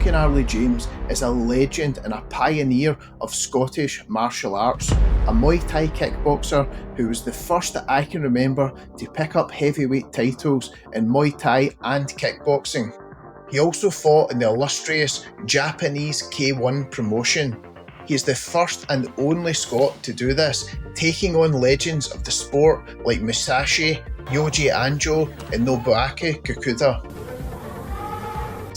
Duncan Airlie James is a legend and a pioneer of Scottish martial arts, a Muay Thai kickboxer who was the first that I can remember to pick up heavyweight titles in Muay Thai and kickboxing. He also fought in the illustrious Japanese K-1 promotion. He is the first and only Scot to do this, taking on legends of the sport like Musashi, Yoji Anjo and Nobuaki Kakuda.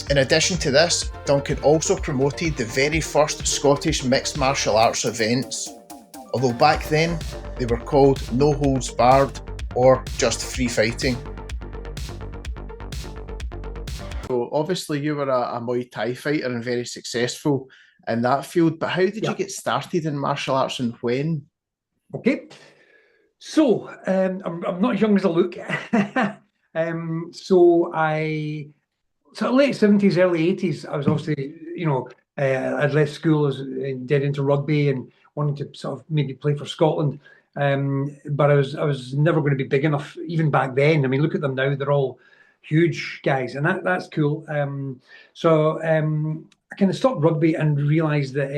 In addition to this, Duncan also promoted the very first Scottish mixed martial arts events, although back then they were called No Holds Barred or just free fighting. So obviously you were a Muay Thai fighter and very successful in that field, but how did you get started in martial arts and when? Okay, so I'm not as young as I look. So late 70s, early 80s, I was obviously, I'd left school, I was dead into rugby and wanted to sort of maybe play for Scotland. But I was never going to be big enough, even back then. I mean, look at them now, they're all huge guys, and that's cool. So I kind of stopped rugby and realised that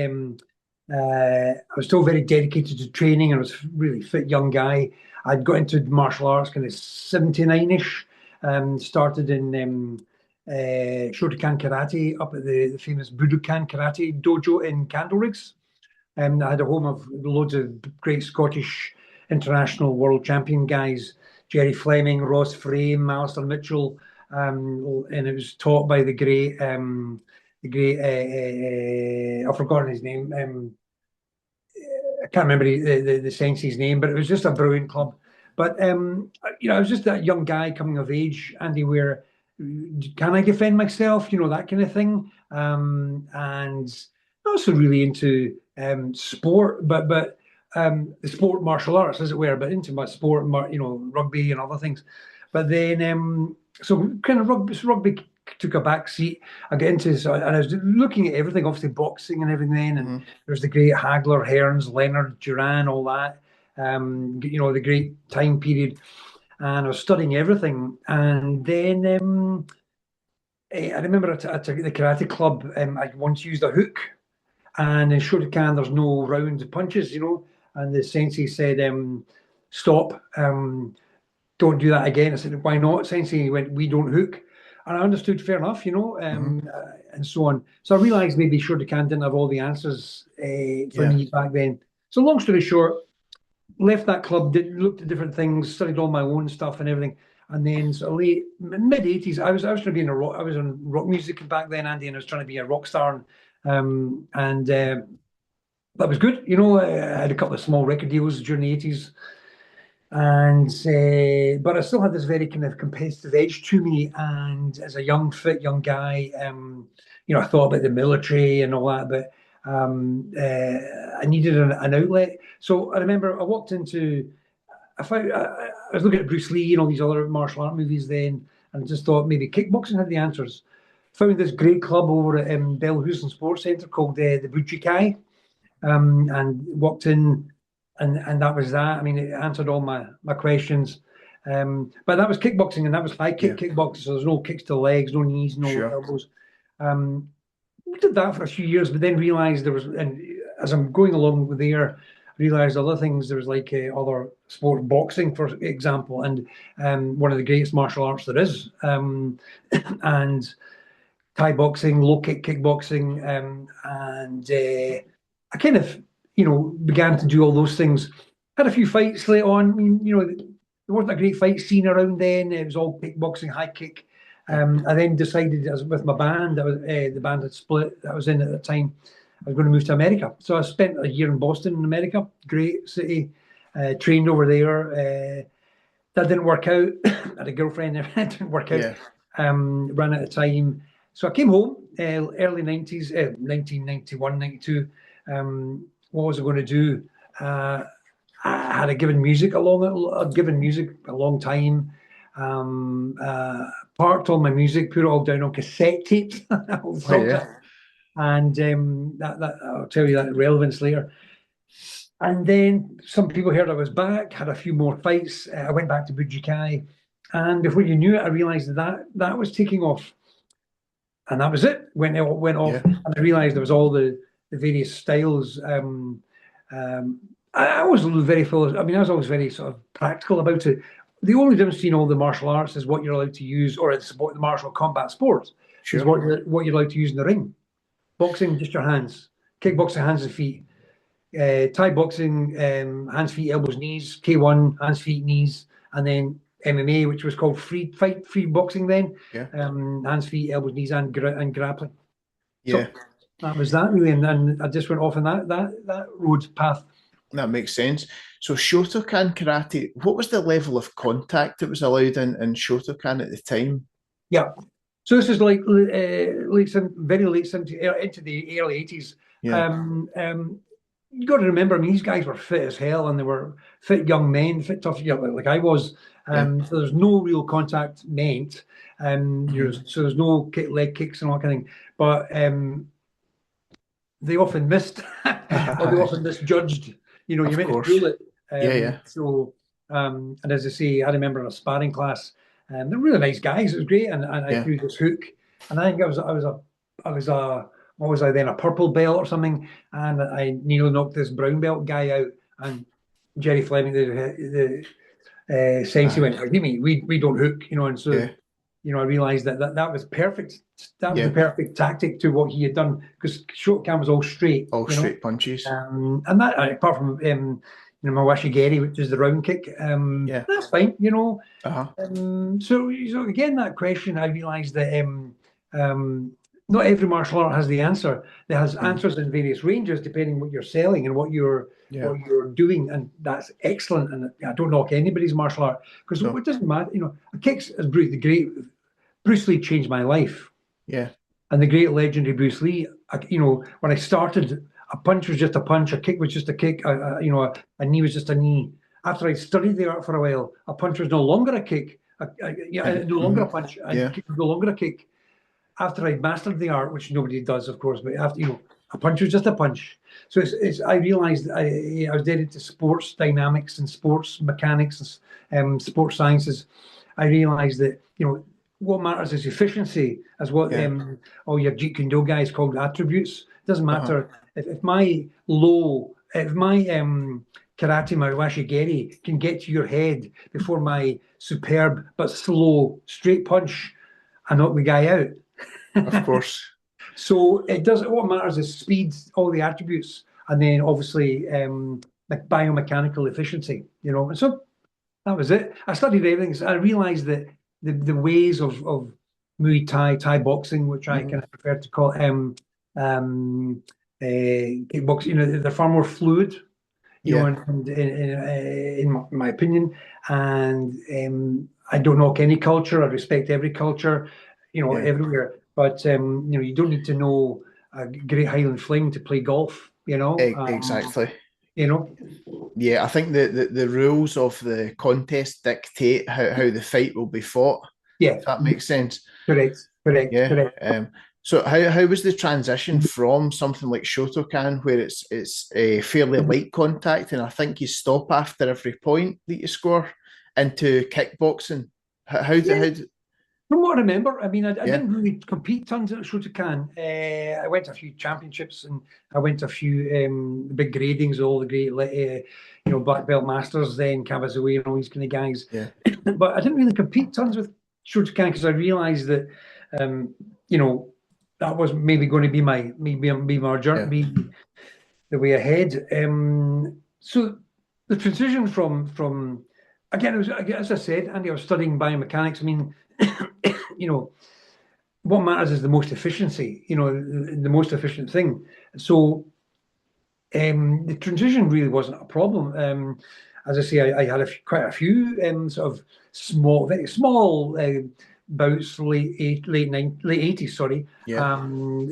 I was still very dedicated to training and I was a really fit young guy. I'd got into martial arts kind of 79-ish, started in Shotokan karate up at the famous Budokan karate dojo in Candleriggs. I had a home of loads of great Scottish international world champion guys, Jerry Fleming, Ross Frame, Alistair Mitchell, and it was taught by the great, I've forgotten his name. I can't remember the sensei's name, but it was just a brilliant club. But I was just that young guy coming of age, Andy, where can I defend myself? That kind of thing. And also really into sport, but the sport martial arts, as it were, but into my sport, rugby and other things. But then, so kind of rugby took a back seat. I got into, and I was looking at everything, obviously boxing and everything, and there's the great Hagler-Hearns, Leonard, Duran, all that. The great time period. And I was studying everything. And then I remember at the karate club, I once used a hook. And in Shotokan, there's no round punches, And the sensei said, stop, don't do that again. I said, why not? Sensei, he went, we don't hook. And I understood, fair enough, and so on. So I realised maybe Shotokan didn't have all the answers for me back then. So long story short, left that club, looked at different things, studied all my own stuff and everything. And then sort of mid 80s, I was trying to be in I was on rock music back then, Andy, and I was trying to be a rock star. And that was good. I had a couple of small record deals during the 80s. And but I still had this very kind of competitive edge to me. And as a young, fit young guy, I thought about the military and all that, but I needed an outlet. So I remember I walked into, I was looking at Bruce Lee and all these other martial art movies then, and just thought maybe kickboxing had the answers. Found this great club over at Bellahouston Sports Centre called the Buchai, and walked in, and that was that. I mean, it answered all my questions. But that was kickboxing, and that was high kick kickboxing, so there's no kicks to the legs, no knees, no elbows. We did that for a few years, but then realised there was, and as I'm going along with there, realised other things. There was like other sport, boxing, for example, and one of the greatest martial arts there is, and Thai boxing, low kick kickboxing, and I kind of, began to do all those things. Had a few fights later on. I mean, there wasn't a great fight scene around then. It was all kickboxing, high kick. I then decided, as with my band, the band had split that I was in at the time, I was going to move to America. So I spent a year in Boston in America, great city, trained over there. That didn't work out. I had a girlfriend there, that didn't work out. Ran out of time. So I came home, early 90s, 1991, 92. What was I going to do? I had given music a long time. Parked all my music, put it all down on cassette tapes. And that I'll tell you that relevance later. And then some people heard I was back, had a few more fights. I went back to Buchai, and before you knew it, I realised that was taking off. and that was it. Went off, Yeah. and I realised there was all the various styles. I was very full. I mean, I was always very sort of practical about it. The only difference between all the martial arts is what you're allowed to use, or it's what the martial combat sports is Sure. what you're allowed to use in the ring. Boxing, just your hands. Kickboxing, hands and feet. Thai boxing, hands, feet, elbows, knees. K-1, hands, feet, knees, and then MMA, which was called free boxing then. Yeah. Hands, feet, elbows, knees, and grappling. Yeah. So that was that really, and I just went off on that road path. That makes sense. So Shotokan karate, what was the level of contact that was allowed in Shotokan at the time? Yeah. So this is like very late 70s, into the early 80s. Yeah. You got to remember, I mean, these guys were fit as hell, and they were fit young men, fit tough, like I was. So there's no real contact meant. So there's no leg kicks and all that kind of thing. But they often missed, or they often misjudged. You Of meant to course. drill it. Yeah. So, and as I say, I remember in a sparring class, and they're really nice guys. It was great, and I threw this hook, and I think what was I then, a purple belt or something, and I nearly knocked this brown belt guy out, and Jerry Fleming, the sensei, went, "Give me, we don't hook," and so. I realised that was perfect. That was the perfect tactic to what he had done, because Shotokan was all straight. All straight punches. And that, apart from my washigeri, which is the round kick, that's fine. So again, that question, I realised that not every martial art has the answer. There has answers in various ranges depending on what you're selling and what you're doing, and that's excellent. And I don't knock anybody's martial art, because it doesn't matter. A kick's as great. Bruce Lee changed my life. Yeah. And the great legendary Bruce Lee, when I started, a punch was just a punch, a kick was just a kick, a knee was just a knee. After I studied the art for a while, a punch was no longer a kick, no longer a punch, a kick was no longer a kick. After I mastered the art, which nobody does, of course, but after, a punch was just a punch. So I realized I was dead into sports dynamics and sports mechanics and sports sciences. I realized that, what matters is efficiency, as what all your Jeet Kune Do guys called attributes. It doesn't matter if my karate, my washigeri, can get to your head before my superb but slow straight punch, I knock the guy out. Of course. So it does. What matters is speed, all the attributes, and then obviously like biomechanical efficiency. And so that was it. I studied everything. So I realized that the ways of Muay Thai boxing, which I kind of prefer to call kickboxing, they're far more fluid, and in my opinion. And I don't knock any culture. I respect every culture, everywhere. But you don't need to know a great Highland fling to play golf. Exactly. Yeah, I think the rules of the contest dictate how the fight will be fought. Yeah, if that makes sense. Correct. Yeah. Correct. So how was the transition from something like Shotokan, where it's a fairly light contact, and I think you stop after every point that you score, into kickboxing? How did From what I remember, I mean, I didn't really compete tons at Shotokan. I went to a few championships, and I went to a few big gradings of all the great, black belt masters, then Kawazoe and all these kind of guys. Yeah. But I didn't really compete tons with Shotokan, because I realised that, that was maybe going to be my journey, be the way ahead. So the transition from again, it was, as I said, Andy, I was studying biomechanics. I mean, what matters is the most efficiency, the most efficient thing. So the transition really wasn't a problem. As I say, I had quite a few sort of very small bouts, late 80s, sorry. Yeah.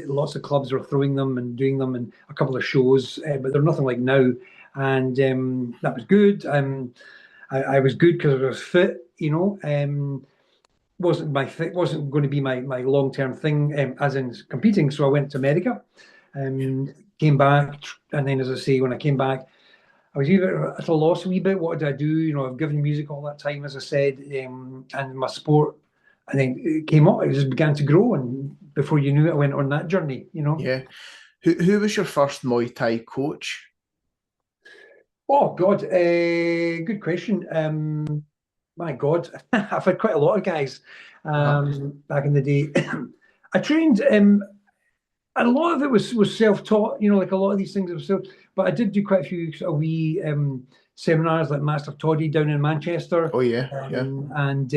Lots of clubs were throwing them and doing them, and a couple of shows, but they're nothing like now. And that was good. I was good because I was fit, wasn't going to be my long-term thing, as in competing. So I went to America, came back, and then, as I say, when I came back, I was either at a loss a wee bit. What did I do? I've given music all that time, as I said, and my sport and then it came up. It just began to grow, and before you knew it, I went on that journey. Yeah. Who was your first Muay Thai coach? Oh God, good question. My God, I've had quite a lot of guys back in the day. I trained, and a lot of it was self-taught. Like a lot of these things were self. But I did do quite a few wee seminars, like Master Toddy down in Manchester. Oh yeah, and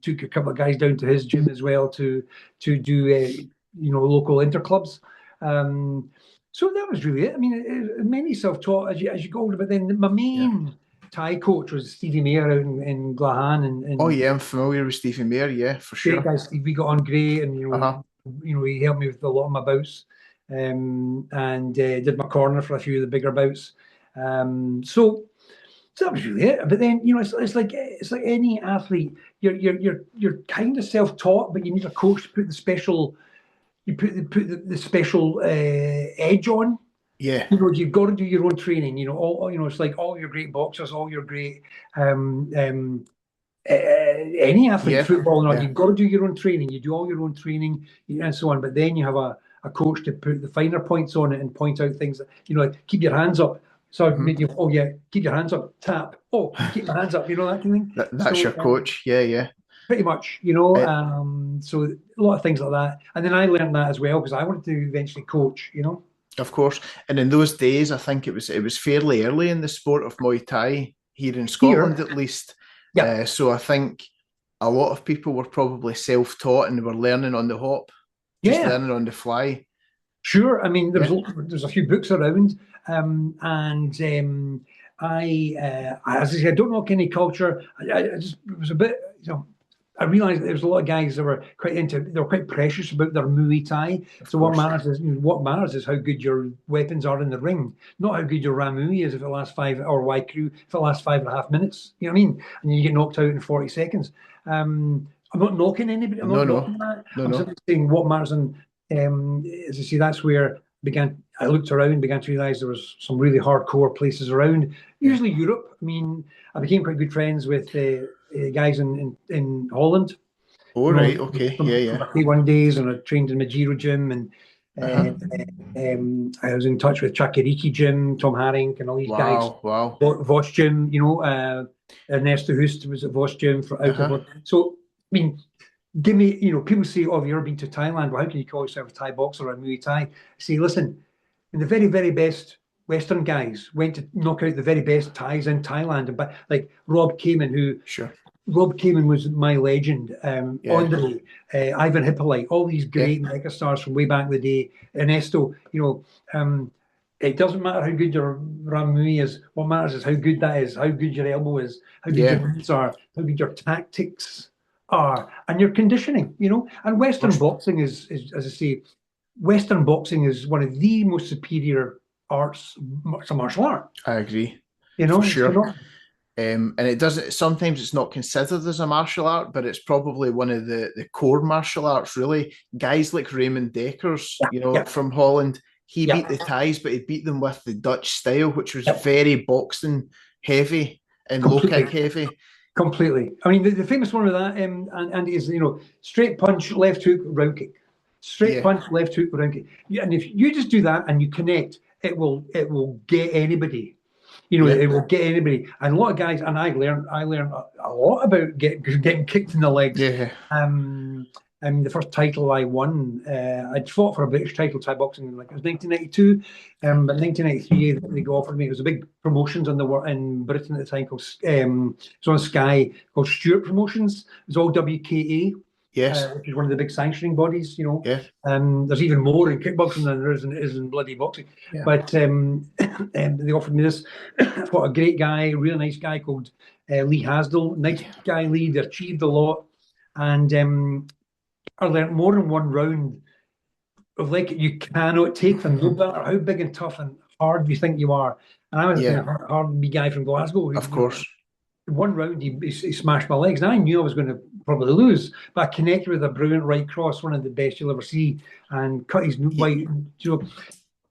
took a couple of guys down to his gym as well to do local interclubs. So that was really it. I mean, mainly self-taught as you go older. But then my main Thai coach was Stevie Mayer out in Glahan. And oh yeah, I'm familiar with Stevie Mayer. Yeah, for sure. Great guy, Stevie, got on great, and he helped me with a lot of my bouts, and did my corner for a few of the bigger bouts. So that was really it. But then it's like any athlete. You're kind of self-taught, but you need a coach to put the special. You put the special edge on. Yeah. You've got to do your own training. It's like all your great boxers, all your great any athlete, football or not, you've got to do your own training. You do all your own training and so on. But then you have a coach to put the finer points on it and point out things that, like keep your hands up. So keep your hands up, tap. Oh, keep your hands up, that kind of thing. That's your coach. Yeah. Pretty much, so a lot of things like that. And then I learned that as well because I wanted to eventually coach, Of course. And in those days, I think it was fairly early in the sport of Muay Thai, here in Scotland at least. Yeah. So I think a lot of people were probably self-taught and they were learning on the hop, just learning on the fly. Sure. I mean, there's a few books around, and I, as I say, I don't knock any culture. I just it was a bit, I realised that there was a lot of guys that were they were quite precious about their Muay Thai. So what matters is how good your weapons are in the ring, not how good your Ramui is if it lasts 5 or Waiku if it lasts 5.5 minutes. You know what I mean? And you get knocked out in 40 seconds. I'm not knocking anybody. I'm not knocking that. I'm simply saying what matters. And as I say, that's where I looked around, began to realise there was some really hardcore places around. Usually Europe. I mean, I became quite good friends with guys in Holland. Oh, right, okay, from K-1 days, and I trained in Majiro gym, and I was in touch with Chakariki gym, Tom Haring, and all these guys. Wow. Voss gym, Ernesto Hust was at Voss gym for out of. So, I mean, give me, people say, oh, have you ever been to Thailand? Well, how can you call yourself a Thai boxer or a Muay Thai? I say, listen, and the very, very best Western guys went to knock out the very best Thais in Thailand. But like Rob Kamen, Rob Kamen was my legend. Andre, Ivan Hippolyte, all these great mega stars from way back in the day. Ernesto, it doesn't matter how good your Ramui is. What matters is how good that is, how good your elbow is, how good your moves are, how good your tactics are, and your conditioning. And Western boxing is, as I say, Western boxing is one of the most superior arts. It's a martial art. I agree. For sure. And it doesn't. Sometimes it's not considered as a martial art, but it's probably one of the core martial arts. Really, guys like Raymond Dekkers, from Holland, he beat the Thais, but he beat them with the Dutch style, which was very boxing heavy and low kick heavy. Completely. I mean, the famous one with that, and is straight punch, left hook, round kick. Straight punch, left hook, round kick. And if you just do that and you connect, it will get anybody. It will get anybody. And a lot of guys, and I learned a lot about getting kicked in the legs. Yeah. I mean, the first title I won, I'd fought for a British title, Thai boxing, it was 1992. But 1993, they offered me. It was a big promotions in Britain at the time called it was on Sky, called Stewart Promotions. It was all WKA. Yes, which is one of the big sanctioning bodies, Yeah. There's even more in kickboxing than there is in bloody boxing. Yeah. But they offered me this. I fought a great guy, a really nice guy called Lee Hasdell. Nice guy, Lee. They achieved a lot, and I learned more in one round of you cannot take them, no matter how big and tough and hard you think you are. And I was a hard guy from Glasgow. Of course. One round, he smashed my legs, and I knew I was going to probably lose, but I connected with a brilliant right cross, one of the best you'll ever see, and cut his white.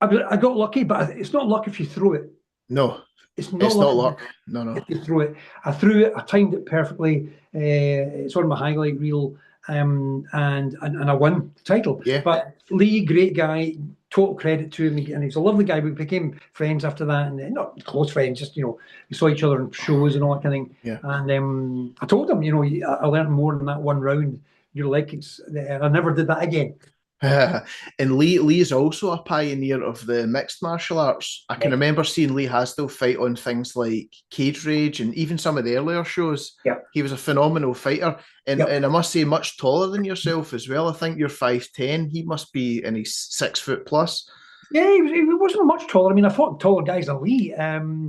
I got lucky, but it's not luck if you throw it. No, it's not luck. No. If you throw it, I threw it. I timed it perfectly. It's on my highlight reel, and I won the title. Yeah. But Lee, great guy, total credit to him, and he's a lovely guy. We became friends after that, and not close friends, just we saw each other in shows and all that kind of thing. Yeah. And I told him, I learned more in that one round. You're like, I never did that again. And Lee is also a pioneer of the mixed martial arts. I can remember seeing Lee Hasdell fight on things like Cage Rage and even some of the earlier shows. Yeah. He was a phenomenal fighter. And I must say, much taller than yourself as well. I think you're 5'10". He must be in his 6 foot plus. Yeah, he wasn't much taller. I mean, I fought taller guys than Lee.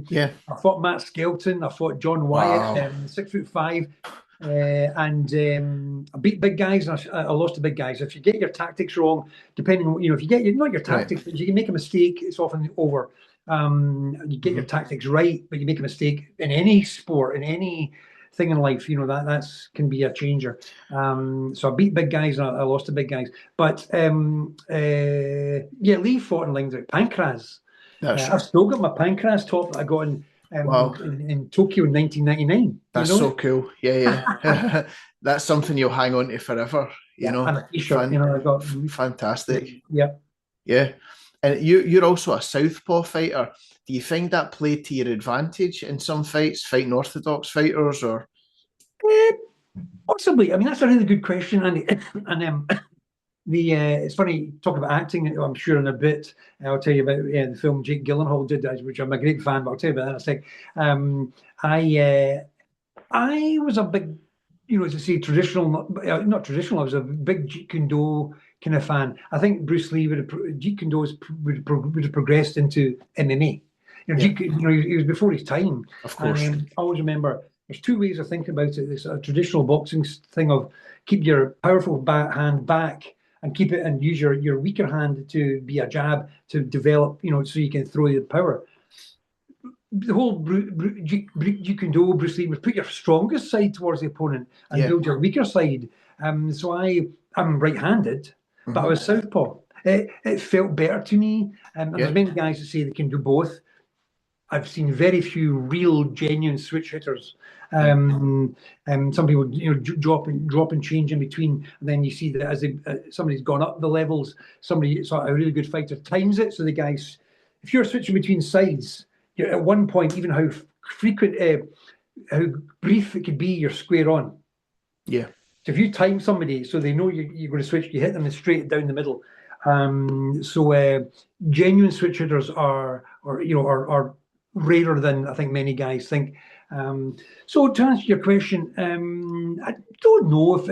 Yeah. I fought Matt Skelton. I fought John Wyatt, 6'5". And I beat big guys and I lost to big guys. If you get your tactics wrong, depending on, if you get not your tactics, but you can make a mistake, it's often over. You get your tactics right, but you make a mistake in any sport, in any thing in life, that's can be a changer. So I beat big guys and I lost to big guys. But Lee fought in things like Pancras. I've still got my Pancras top that I got in Tokyo in 1999. That's so cool. Yeah. That's something you'll hang on to forever. You know, and a t-shirt. I got fantastic. Yeah. And you're also a southpaw fighter. Do you find that played to your advantage in some fights, fighting orthodox fighters, or? Possibly. I mean, that's a really good question, Andy. And it's funny, talk about acting, I'm sure in a bit. I'll tell you about the film Jake Gyllenhaal did, which I'm a great fan, but I'll tell you about that in a sec. I was a big, as I say, traditional, not traditional, I was a big Jeet Kune Do kind of fan. I think Bruce Lee Jeet Kune Do would have progressed into MMA. He was before his time. Of course. And I always remember, there's two ways of thinking about it. This traditional boxing thing of keep your powerful hand back and keep it and use your weaker hand to be a jab to develop, so you can throw your power. The whole Jeet Kune Do, Bruce Lee, was put your strongest side towards the opponent and build your weaker side. So I'm right-handed, but I was southpaw. It felt better to me. And there's many guys that say they can do both. I've seen very few real, genuine switch hitters. Some people, drop and change in between. And then you see that as somebody's gone up the levels, somebody, so a really good fighter times it. So the guys, if you're switching between sides, you're at one point, even how frequent, how brief it could be, you're square on. Yeah. So if you time somebody so they know you're going to switch, you hit them straight down the middle. So genuine switch hitters are rarer than I think many guys think. So to answer your question, I don't know if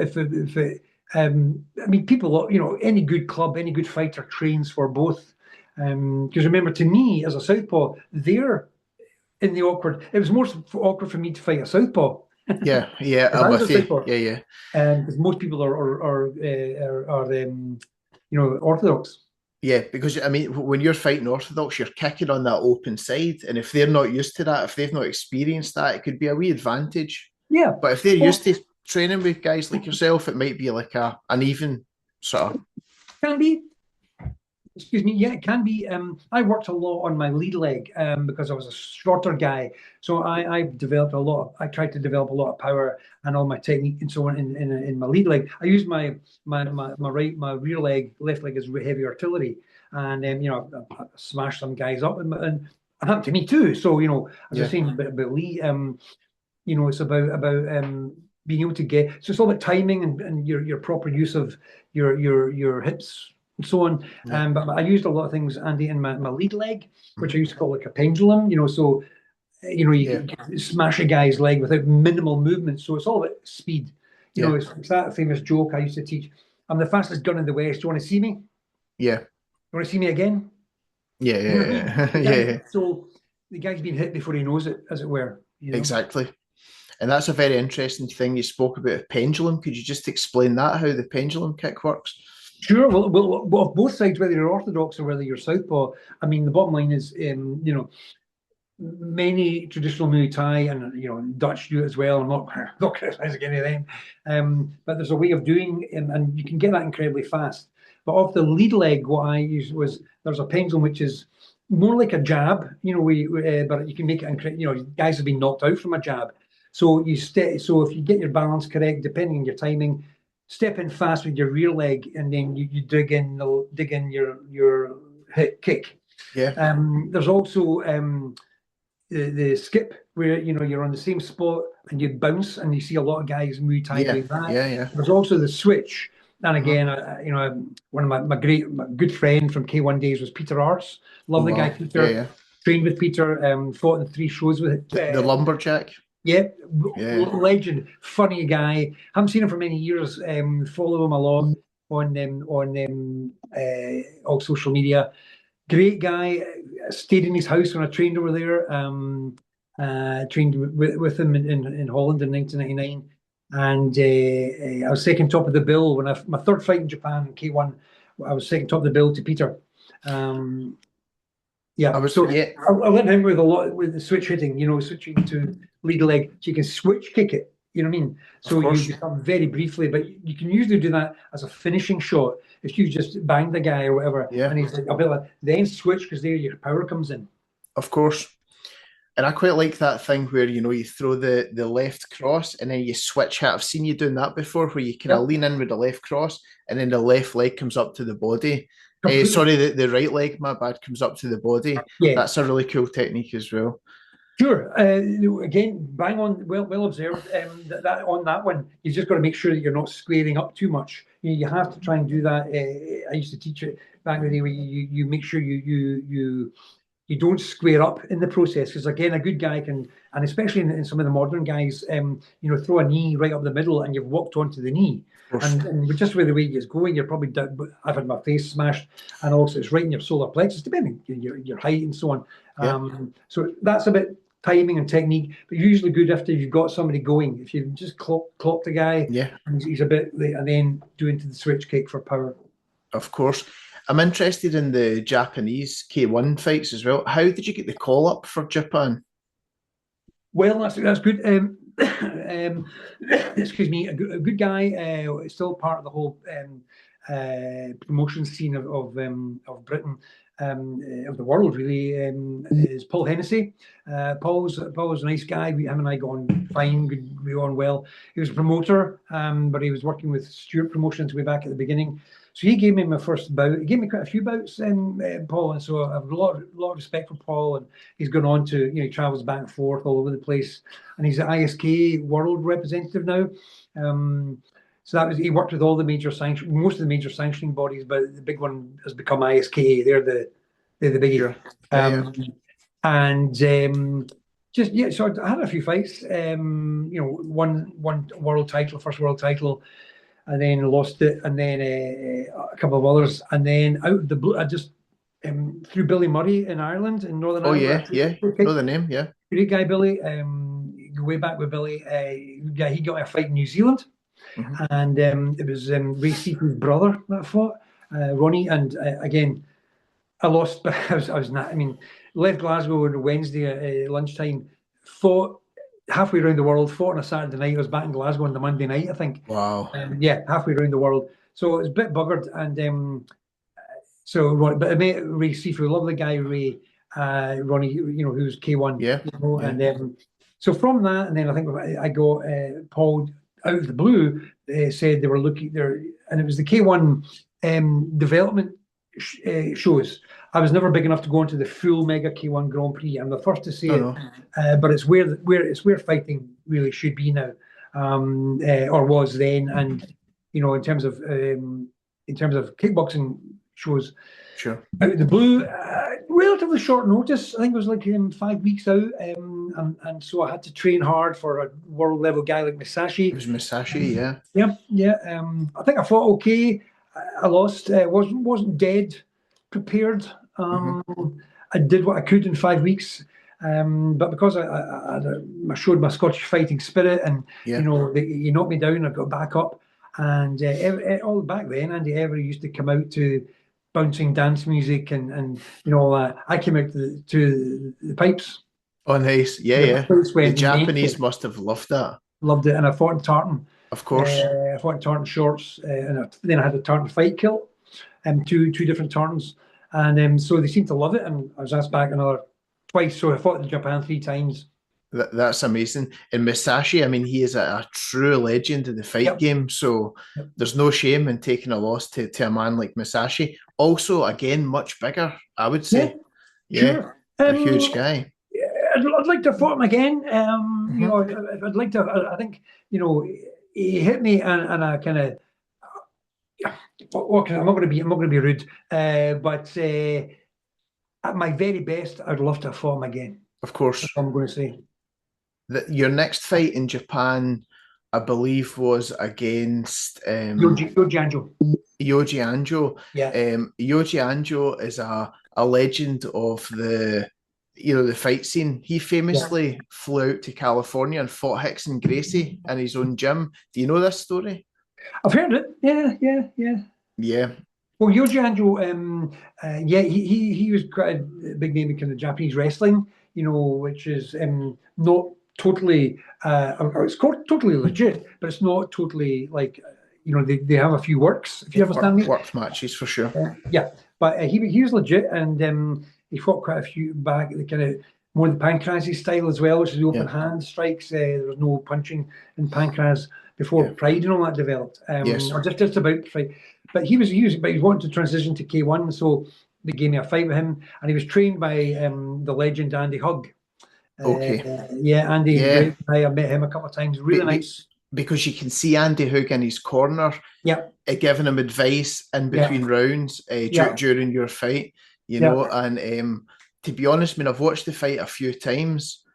I mean, people, any good club, any good fighter trains for both. Because remember, to me, as a southpaw, they're in the awkward. It was more awkward for me to fight a southpaw. Yeah, I'm with you. Yeah. Because most people are orthodox. Yeah, because I mean, when you're fighting orthodox, you're kicking on that open side, and if they're not used to that, if they've not experienced that, it could be a wee advantage. Yeah, but if they're used to training with guys like yourself, it might be like an even sort of. Can be. Excuse me. Yeah, it can be. I worked a lot on my lead leg because I was a shorter guy, so I developed a lot. I tried to develop a lot of power and all my technique and so on in my lead leg. I used my rear leg, left leg as heavy artillery, and I smashed some guys up, and it happened to me too. So as I was saying about Lee, it's about being able to get. So it's all about timing and your proper use of your hips and so on. But I used a lot of things, Andy, in my lead leg, which I used to call like a pendulum. So you can smash a guy's leg without minimal movement. So it's all about speed. It's that famous joke I used to teach. I'm the fastest gun in the West. Do you want to see me? Yeah. You want to see me again? Yeah. So the guy's been hit before he knows it, as it were. Exactly. And that's a very interesting thing you spoke about, a pendulum. Could you just explain that, how the pendulum kick works? Sure. Well, both sides, whether you're orthodox or whether you're southpaw, I mean, the bottom line is, many traditional Muay Thai and Dutch do it as well. I'm not criticizing any of them, but there's a way of doing, and you can get that incredibly fast. But off the lead leg, what I used was there's a pendulum which is more like a jab, but you can make it. Guys have been knocked out from a jab. So so if you get your balance correct, depending on your timing, step in fast with your rear leg, and then you dig in your hit kick. Yeah. There's also the skip, where you're on the same spot and you bounce, and you see a lot of guys Muay Thai doing that. Yeah. There's also the switch, and again, one of my good friend from K-1 days was Peter Arts. Love the guy Peter. Yeah. Trained with Peter, fought in 3 shows with the lumberjack. Yeah, legend, funny guy. Haven't seen him for many years. Follow him a lot on all social media. Great guy. Stayed in his house when I trained over there. Trained with him in Holland in 1999, and I was second top of the bill when my 3rd fight in Japan, K1. I was second top of the bill to Peter. Yeah, I went him with a lot with the switch hitting, switching to lead leg, so you can switch kick it. You know what I mean? So you just come very briefly, but you can usually do that as a finishing shot if you just bang the guy or whatever. Yeah. And he's like, then switch, because there your power comes in. Of course. And I quite like that thing where, you throw the left cross and then you switch it. I've seen you doing that before, where you kind of lean in with the left cross and then the left leg comes up to the body. Sorry, the right leg, my bad, comes up to the body. Yeah. That's a really cool technique as well. Sure. Again, bang on, well observed. That on that one, you've just got to make sure that you're not squaring up too much. You have to try and do that. I used to teach it back in the day, where you make sure you don't square up in the process, because again, a good guy can, and especially in some of the modern guys, throw a knee right up the middle and you've walked onto the knee. And just with the way it's going, you're probably down. I've had my face smashed, and also it's right in your solar plexus, depending on your height and so on. So that's a bit timing and technique, but usually good after you've got somebody going. If you just clock the guy, and he's a bit, and then do into the switch kick for power. Of course. I'm interested in the Japanese K1 fights as well. How did you get the call up for Japan? Well, that's good. Excuse me, a good guy, still part of the whole promotion scene of Britain, of the world, really, is Paul Hennessy. Paul's a nice guy. Him and I got on fine, we got on well. He was a promoter, but he was working with Stewart Promotions way back at the beginning. So he gave me my first bout. He gave me quite a few bouts, Paul, and so I have a lot of respect for Paul. And he's gone on to, he travels back and forth all over the place, and he's the ISKA world representative now. So that was, he worked with all the major most of the major sanctioning bodies, but the big one has become ISKA. They're the biggie. So I had a few fights. Won world title, first world title, and then lost it, and then a couple of others, and then out of the blue, I just threw Billy Murray in Ireland, in Northern Ireland. Know the name, Great guy, Billy. Way back with Billy. He got a fight in New Zealand, and it was Ray Seafood's brother that fought, Ronnie, and again, I lost, but I was not. I mean, left Glasgow on Wednesday at lunchtime, fought halfway around the world, fought on a Saturday night. I was back in Glasgow on the Monday night, I think. Wow. Halfway around the world. So it was a bit buggered. And but I met Ray Seafood, love the guy, Ray, Ronnie, who's K1. And so from that, and then I think I got Paul out of the blue. They said they were looking there, and it was the K1 development shows. I was never big enough to go into the full Mega K1 Grand Prix. I'm the first to say it, but it's where fighting really should be now, or was then. And in terms of kickboxing shows, sure, out of the blue, relatively short notice. I think it was like 5 weeks out, and so I had to train hard for a world level guy like Musashi. It was Musashi, I think I fought okay. I lost. Wasn't dead. Prepared. I did what I could in 5 weeks, but because I showed my Scottish fighting spirit, and you knocked me down, I got back up, and all back then, Andy Every used to come out to bouncing dance music and all that. I came out to the pipes. Oh, nice! The Japanese must have loved that. Loved it, and I fought in tartan. Of course, I fought in tartan shorts, and then I had a tartan fight kilt, two different tartans. And so they seemed to love it, and I was asked back another twice. So I fought in Japan 3 times, That's amazing. And Musashi, I mean, he is a true legend in the fight Yep. game. So Yep. there's no shame in taking a loss to a man like Musashi. Also, again, much bigger, I would Yeah, say. Yeah, sure. a huge guy. Yeah, I'd like to fight him again. Hmm. I'd like to. I think he hit me, and I kind of. I'm not going to be. I'm not going to be rude. But at my very best, I'd love to fought him again. Of course. That's what I'm going to say. Your next fight in Japan, I believe, was against Yoji Anjo. Yoji Anjo. Yeah. Yoji Anjo is a legend of the fight scene. He Yeah. famously flew out to California and fought Hickson Gracie in his own gym. Do you know this story? I've heard it. Yeah, yeah, yeah. Yeah, Well, Yoji Anjo, yeah, he was quite a big name in kind of Japanese wrestling, which is not totally, it's called totally legit, but it's not totally like, they have a few works, if you understand me. worked matches for sure. Yeah, but he was legit, and he fought quite a few back, the kind of more the Pancrase style as well, which is the open hand strikes. There was no punching in Pancrase before Pride and all that developed. Yes. Or just about Pride. But he was wanting to transition to K-1, so they gave me a fight with him, and he was trained by the legend Andy Hug. Okay. Yeah, Andy is a great guy. I met him a couple of times. Really nice. Because you can see Andy Hoog in his corner, giving him advice in between rounds during your fight, and to be honest, I mean, I've watched the fight a few times.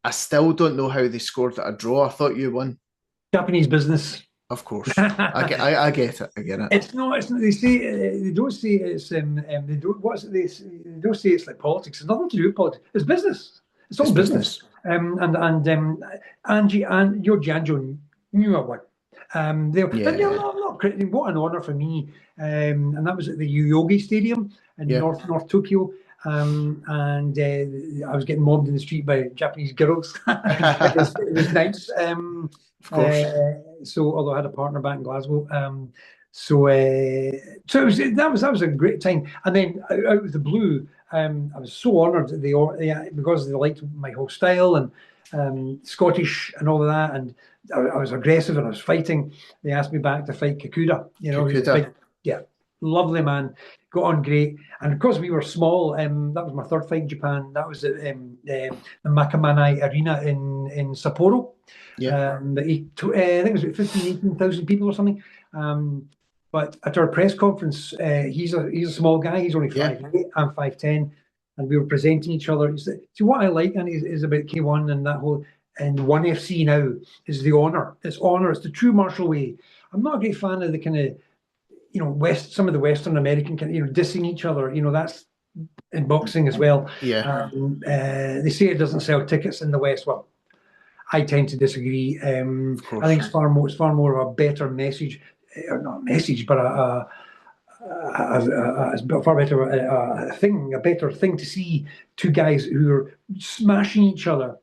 I still don't know how they scored at a draw. I thought you won. Japanese business. Of course, I get it. I get it. It's not. They say they don't say it's. They don't. What's it? They don't say it's like politics. It's nothing to do with politics. It's business. It's all business. And Angie and Yoji Anjo knew I won. I'm not critical. What an honour for me. And that was at the Yogi Stadium in North Tokyo. And I was getting mobbed in the street by Japanese girls. it was nice. Of course. So although I had a partner back in Glasgow, so that was a great time. And then out of the blue, I was so honoured that because they liked my whole style and Scottish and all of that, and I was aggressive and I was fighting. They asked me back to fight Kakuda. Kakuda. Lovely man. Got on great, and because we were small, that was my third fight in Japan. That was at the Makamanai Arena in Sapporo. I think it was about 18,000 people or something. But at our press conference, he's a small guy. He's only 5'8", I'm 5'10", and we were presenting each other. See, what I like, and is about K1 and that whole and ONE FC now is the honour. It's honour. It's the true martial way. I'm not a great fan of the kind of some of the Western American kind of dissing each other. That's in boxing as well. Yeah. They say it doesn't sell tickets in the West. Well, I tend to disagree. I think it's far more of a better message, or not a message, but a far better a better thing to see two guys who are smashing each other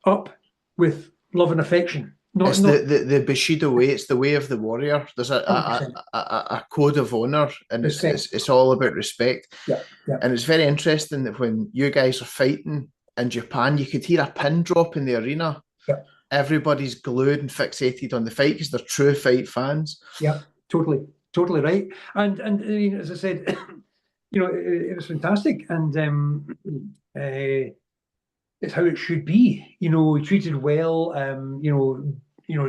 up with love and affection. It's the Bushido way. It's the way of the warrior. There's a code of honor, and it's all about respect. Yeah. And it's very interesting that when you guys are fighting in Japan, you could hear a pin drop in the arena. Yeah. Everybody's glued and fixated on the fight because they're true fight fans. Yeah, totally right. And I mean, as I said, it was fantastic, and it's how it should be. Treated well.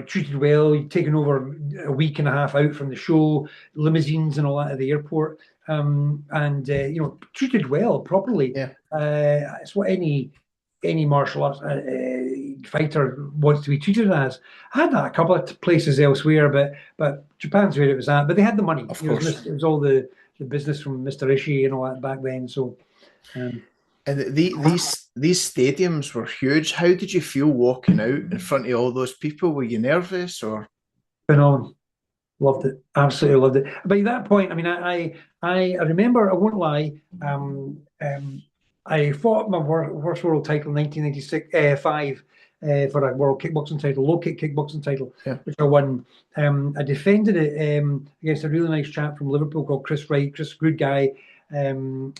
Treated well. You've taken over a week and a half out from the show, limousines and all that at the airport, and treated well, properly. Yeah. It's what any martial arts fighter wants to be treated as. I had that a couple of places elsewhere, but Japan's where it was at. But they had the money. Of course. It was all the business from Mr. Ishii and all that back then. So. And these stadiums were huge. How did you feel walking out in front of all those people? Were you nervous or? Phenomenal. Loved it. Absolutely loved it. By that point, I mean, I remember, I won't lie, I fought my first world title in 1995 for a world kickboxing title, low kick kickboxing title, which I won. I defended it against a really nice chap from Liverpool called Chris Wright. Chris, good guy. And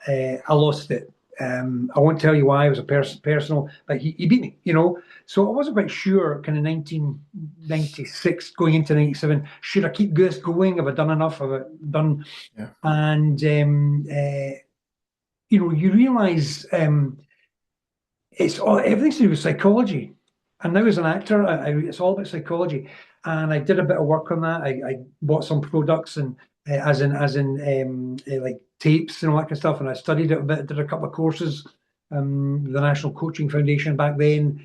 I lost it. I won't tell you why. It was a personal, but he beat me, you know. So I wasn't quite sure, kind of 1996 going into 97, should I keep this going? Have I done enough? Have I done? Yeah. And you know, you realise everything's to do with psychology. And now as an actor, it's all about psychology. And I did a bit of work on that. I bought some products and as in like tapes and all that kind of stuff. And I studied it a bit, did a couple of courses, the National Coaching Foundation back then.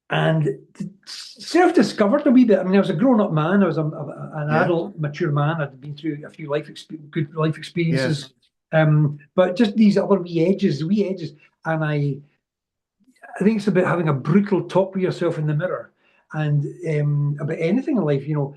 And self-discovered a wee bit. I mean, I was a grown-up man. I was an adult, mature man. I'd been through a few good life experiences. Yes. But just these other wee edges. And I think it's about having a brutal talk with yourself in the mirror, and about anything in life, you know,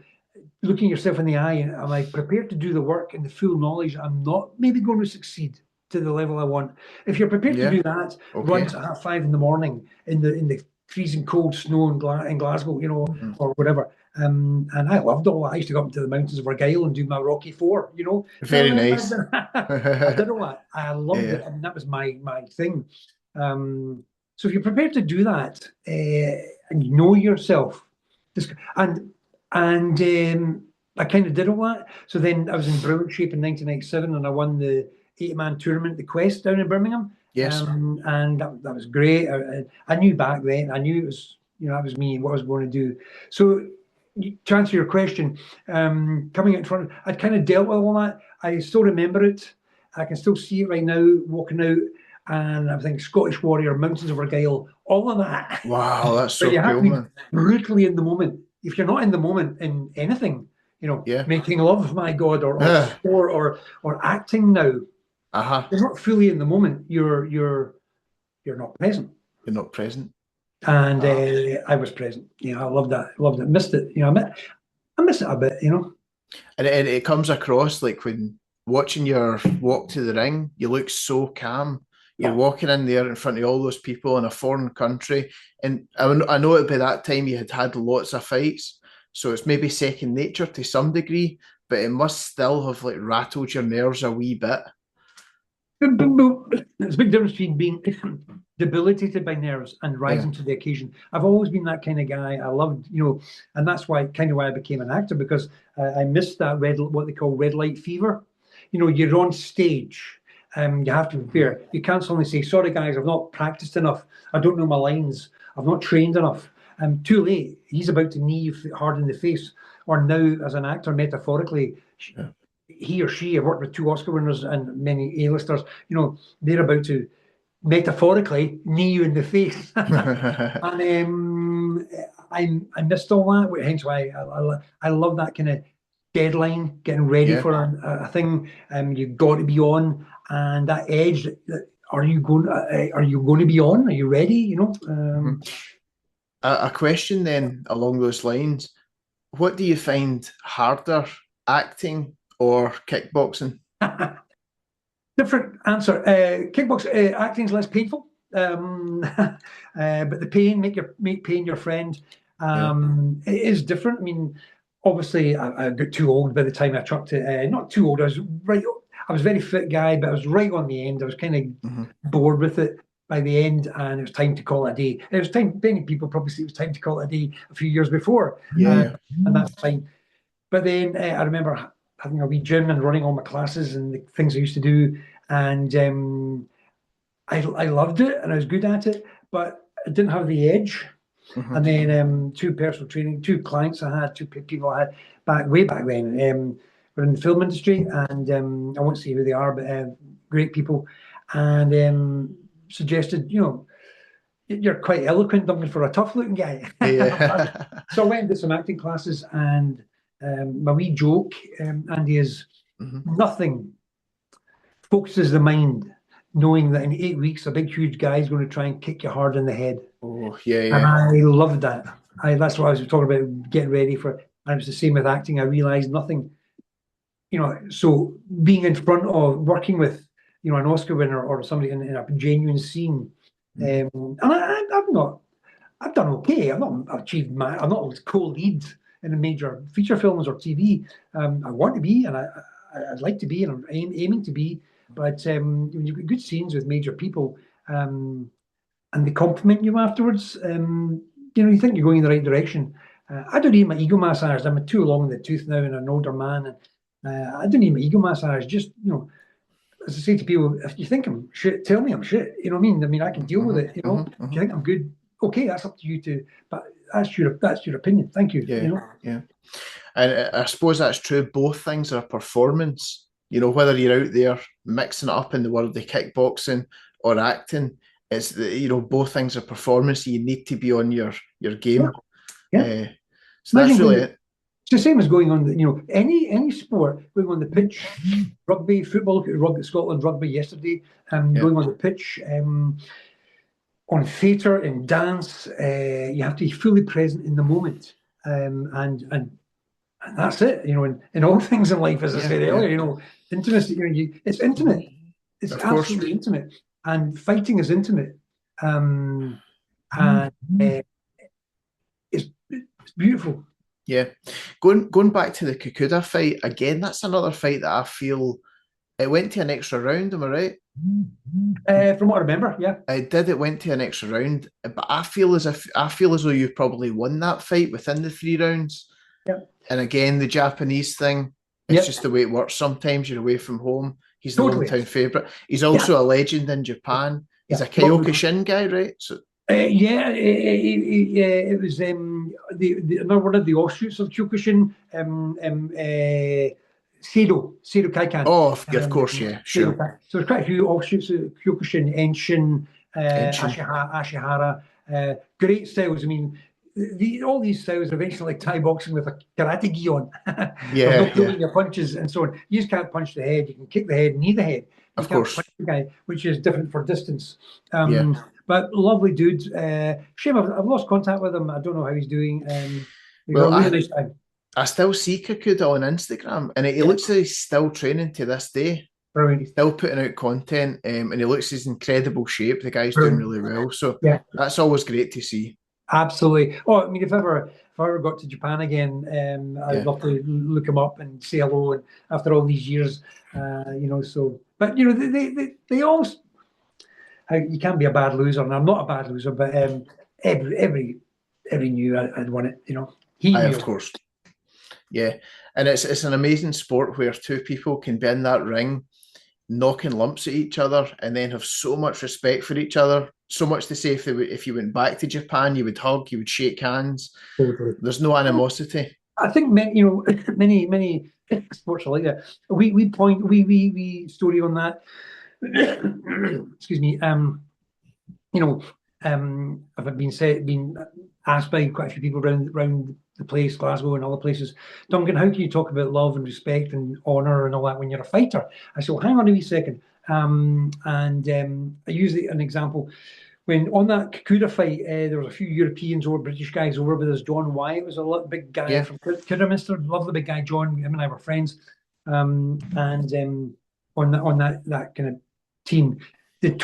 looking yourself in the eye. And am I prepared to do the work and the full knowledge I'm not maybe going to succeed to the level I want? If you're prepared to do that, runs at 5:30 in the morning in the freezing cold snow in Glasgow, you know, or whatever. And I loved all that. I used to go up into the mountains of Argyll and do my Rocky Four, you know. Very nice. I did all that. I loved it, and that was my thing. So if you're prepared to do that, and you know yourself, and I kind of did all that. So then I was in brilliant shape in 1997, and I won the 8-man tournament, the Quest, down in Birmingham. Yes. And that was great. I knew back then, I knew it was, you know, that was me and what I was going to do. So to answer your question, coming out in front, I'd kind of dealt with all that. I still remember it. I can still see it right now, walking out, and I think Scottish Warrior, Mountains of Argyll, all of that. Wow, that's so cool, have to be brutally in the moment. If you're not in the moment in anything, you know, making love, my God, or sport or acting now, you're not fully in the moment. You're not present. You're not present. And I was present. You know, I loved that. Loved it. Missed it. You know, I miss it a bit. You know. And it comes across like when watching your walk to the ring, you look so calm. You're walking in there in front of all those people in a foreign country. And I know by that time you had lots of fights, so it's maybe second nature to some degree, but it must still have like rattled your nerves a wee bit. There's a big difference between being debilitated by nerves and rising to the occasion. I've always been that kind of guy. I loved, you know, and that's why I became an actor, because I missed that what they call red light fever. You know, you're on stage. You have to prepare. You can't suddenly say, sorry guys, I've not practiced enough. I don't know my lines. I've not trained enough. I'm too late. He's about to knee you hard in the face. Or now, as an actor, metaphorically, he or she, I've worked with 2 Oscar winners and many A-listers, you know, they're about to metaphorically knee you in the face. And I missed all that, hence why I love that kind of deadline, getting ready for a thing. You've got to be on, and that edge. Are you going to be on? Are you ready? You know. A question then along those lines: what do you find harder, acting or kickboxing? Different answer. Acting is less painful, but the pain make pain your friend. It is different. I mean, obviously, I got too old by the time I chucked it. Not too old. I was a very fit guy, but I was right on the end. I was kind of bored with it by the end, and it was time to call it a day. It was time. Many people probably say it was time to call it a day a few years before. And that's fine. But then I remember having a wee gym and running all my classes and the things I used to do, and I loved it and I was good at it, but I didn't have the edge. And then 2 personal training, 2 clients I had, 2 people I had way back then. Were in the film industry, and I won't say who they are, but great people, and suggested, you know, you're quite eloquent, Duncan, for a tough-looking guy. So I went and did some acting classes, and my wee joke, Andy, is nothing focuses the mind knowing that in 8 weeks a big huge guy is going to try and kick you hard in the head. And I loved that. That's what I was talking about, getting ready for. And it was the same with acting. I realized nothing, you know, so being in front of, working with, you know, an Oscar winner or somebody in a genuine scene, and I've done okay. I've not achieved I'm not co-lead in a major feature films or TV. I want to be, and I'd like to be, and I'm aiming to be. But when you've got good scenes with major people, and they compliment you afterwards, you think you're going in the right direction. I don't need my ego massaged. I'm too long in the tooth now and an older man. And I don't need my ego massaged. Just, as I say to people, if you think I'm shit, tell me I'm shit. You know what I mean? I mean, I can deal with it. If you think I'm good, okay, that's up to you to. But that's your opinion. Thank you. Yeah. And I suppose that's true. Both things are performance. Whether you're out there mixing it up in the world of kickboxing or acting, it's both things are performance. You need to be on your game. Yeah. So that's really it. It's the same as going on any sport, going on the pitch, rugby, football. Look at rugby, Scotland rugby yesterday. Going on the pitch, on theatre and dance, you have to be fully present in the moment, and that's it. In all things in life, as I said earlier, intimacy. It's intimate. It's absolutely intimate, and fighting is intimate, and it's beautiful. Yeah, going back to the Kakuda fight again. That's another fight that I feel it went to an extra round. Am I right? From what I remember, yeah, it did. It went to an extra round, but I feel as though you probably won that fight within the 3 rounds. Yeah. And again, the Japanese thing. It's just the way it works. Sometimes you're away from home. He's the hometown favourite. He's also a legend in Japan. He's a Kyokushin guy, right? So. It was another one of the offshoots of Kyokushin, Seido Kaikan. Oh, of course, yeah, sure. So there's quite a few offshoots of Kyokushin, Enshin, Ashihara, great styles. I mean, all these styles are eventually like Thai boxing with a karate gi on. Yeah, throwing your punches and so on. You just can't punch the head. You can kick the head, knee the head. You can't punch the guy, which is different for distance. But lovely dude. Shame I've lost contact with him. I don't know how he's doing. Well, I still see Kakuda on Instagram, and he looks like he's still training to this day. Brilliant. He's still putting out content, and he looks in incredible shape. The guy's doing really well. So that's always great to see. Absolutely. Oh, I mean, if I ever got to Japan again, I'd love to look him up and say hello. And after all these years, so. But they all. You can't be a bad loser, and I'm not a bad loser. But every knew I'd won it. Of course. Yeah, and it's an amazing sport where 2 people can be in that ring, knocking lumps at each other, and then have so much respect for each other. So much to say, if you went back to Japan, you would hug, you would shake hands. There's no animosity. I think many sports are like that. We story on that. Excuse me. I've been asked by quite a few people around the place, Glasgow and other places, Duncan, how can you talk about love and respect and honour and all that when you're a fighter? I said, well, hang on a wee second. I use an example. When on that Kakuda fight, there was a few Europeans or British guys over with us. John Wyatt was a little big guy from Kidderminster, lovely big guy. John, him and I were friends. On that kind of team, in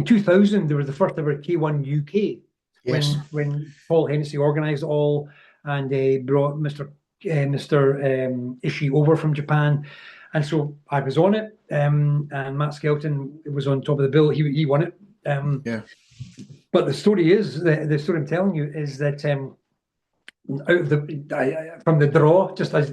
2000 there was the first ever K-1 UK. Yes. When Paul Hennessy organised it all, and they brought Mr. Ishii over from Japan, and so I was on it, and Matt Skelton was on top of the bill. He won it. But the story I'm telling you is that out of from the draw, just as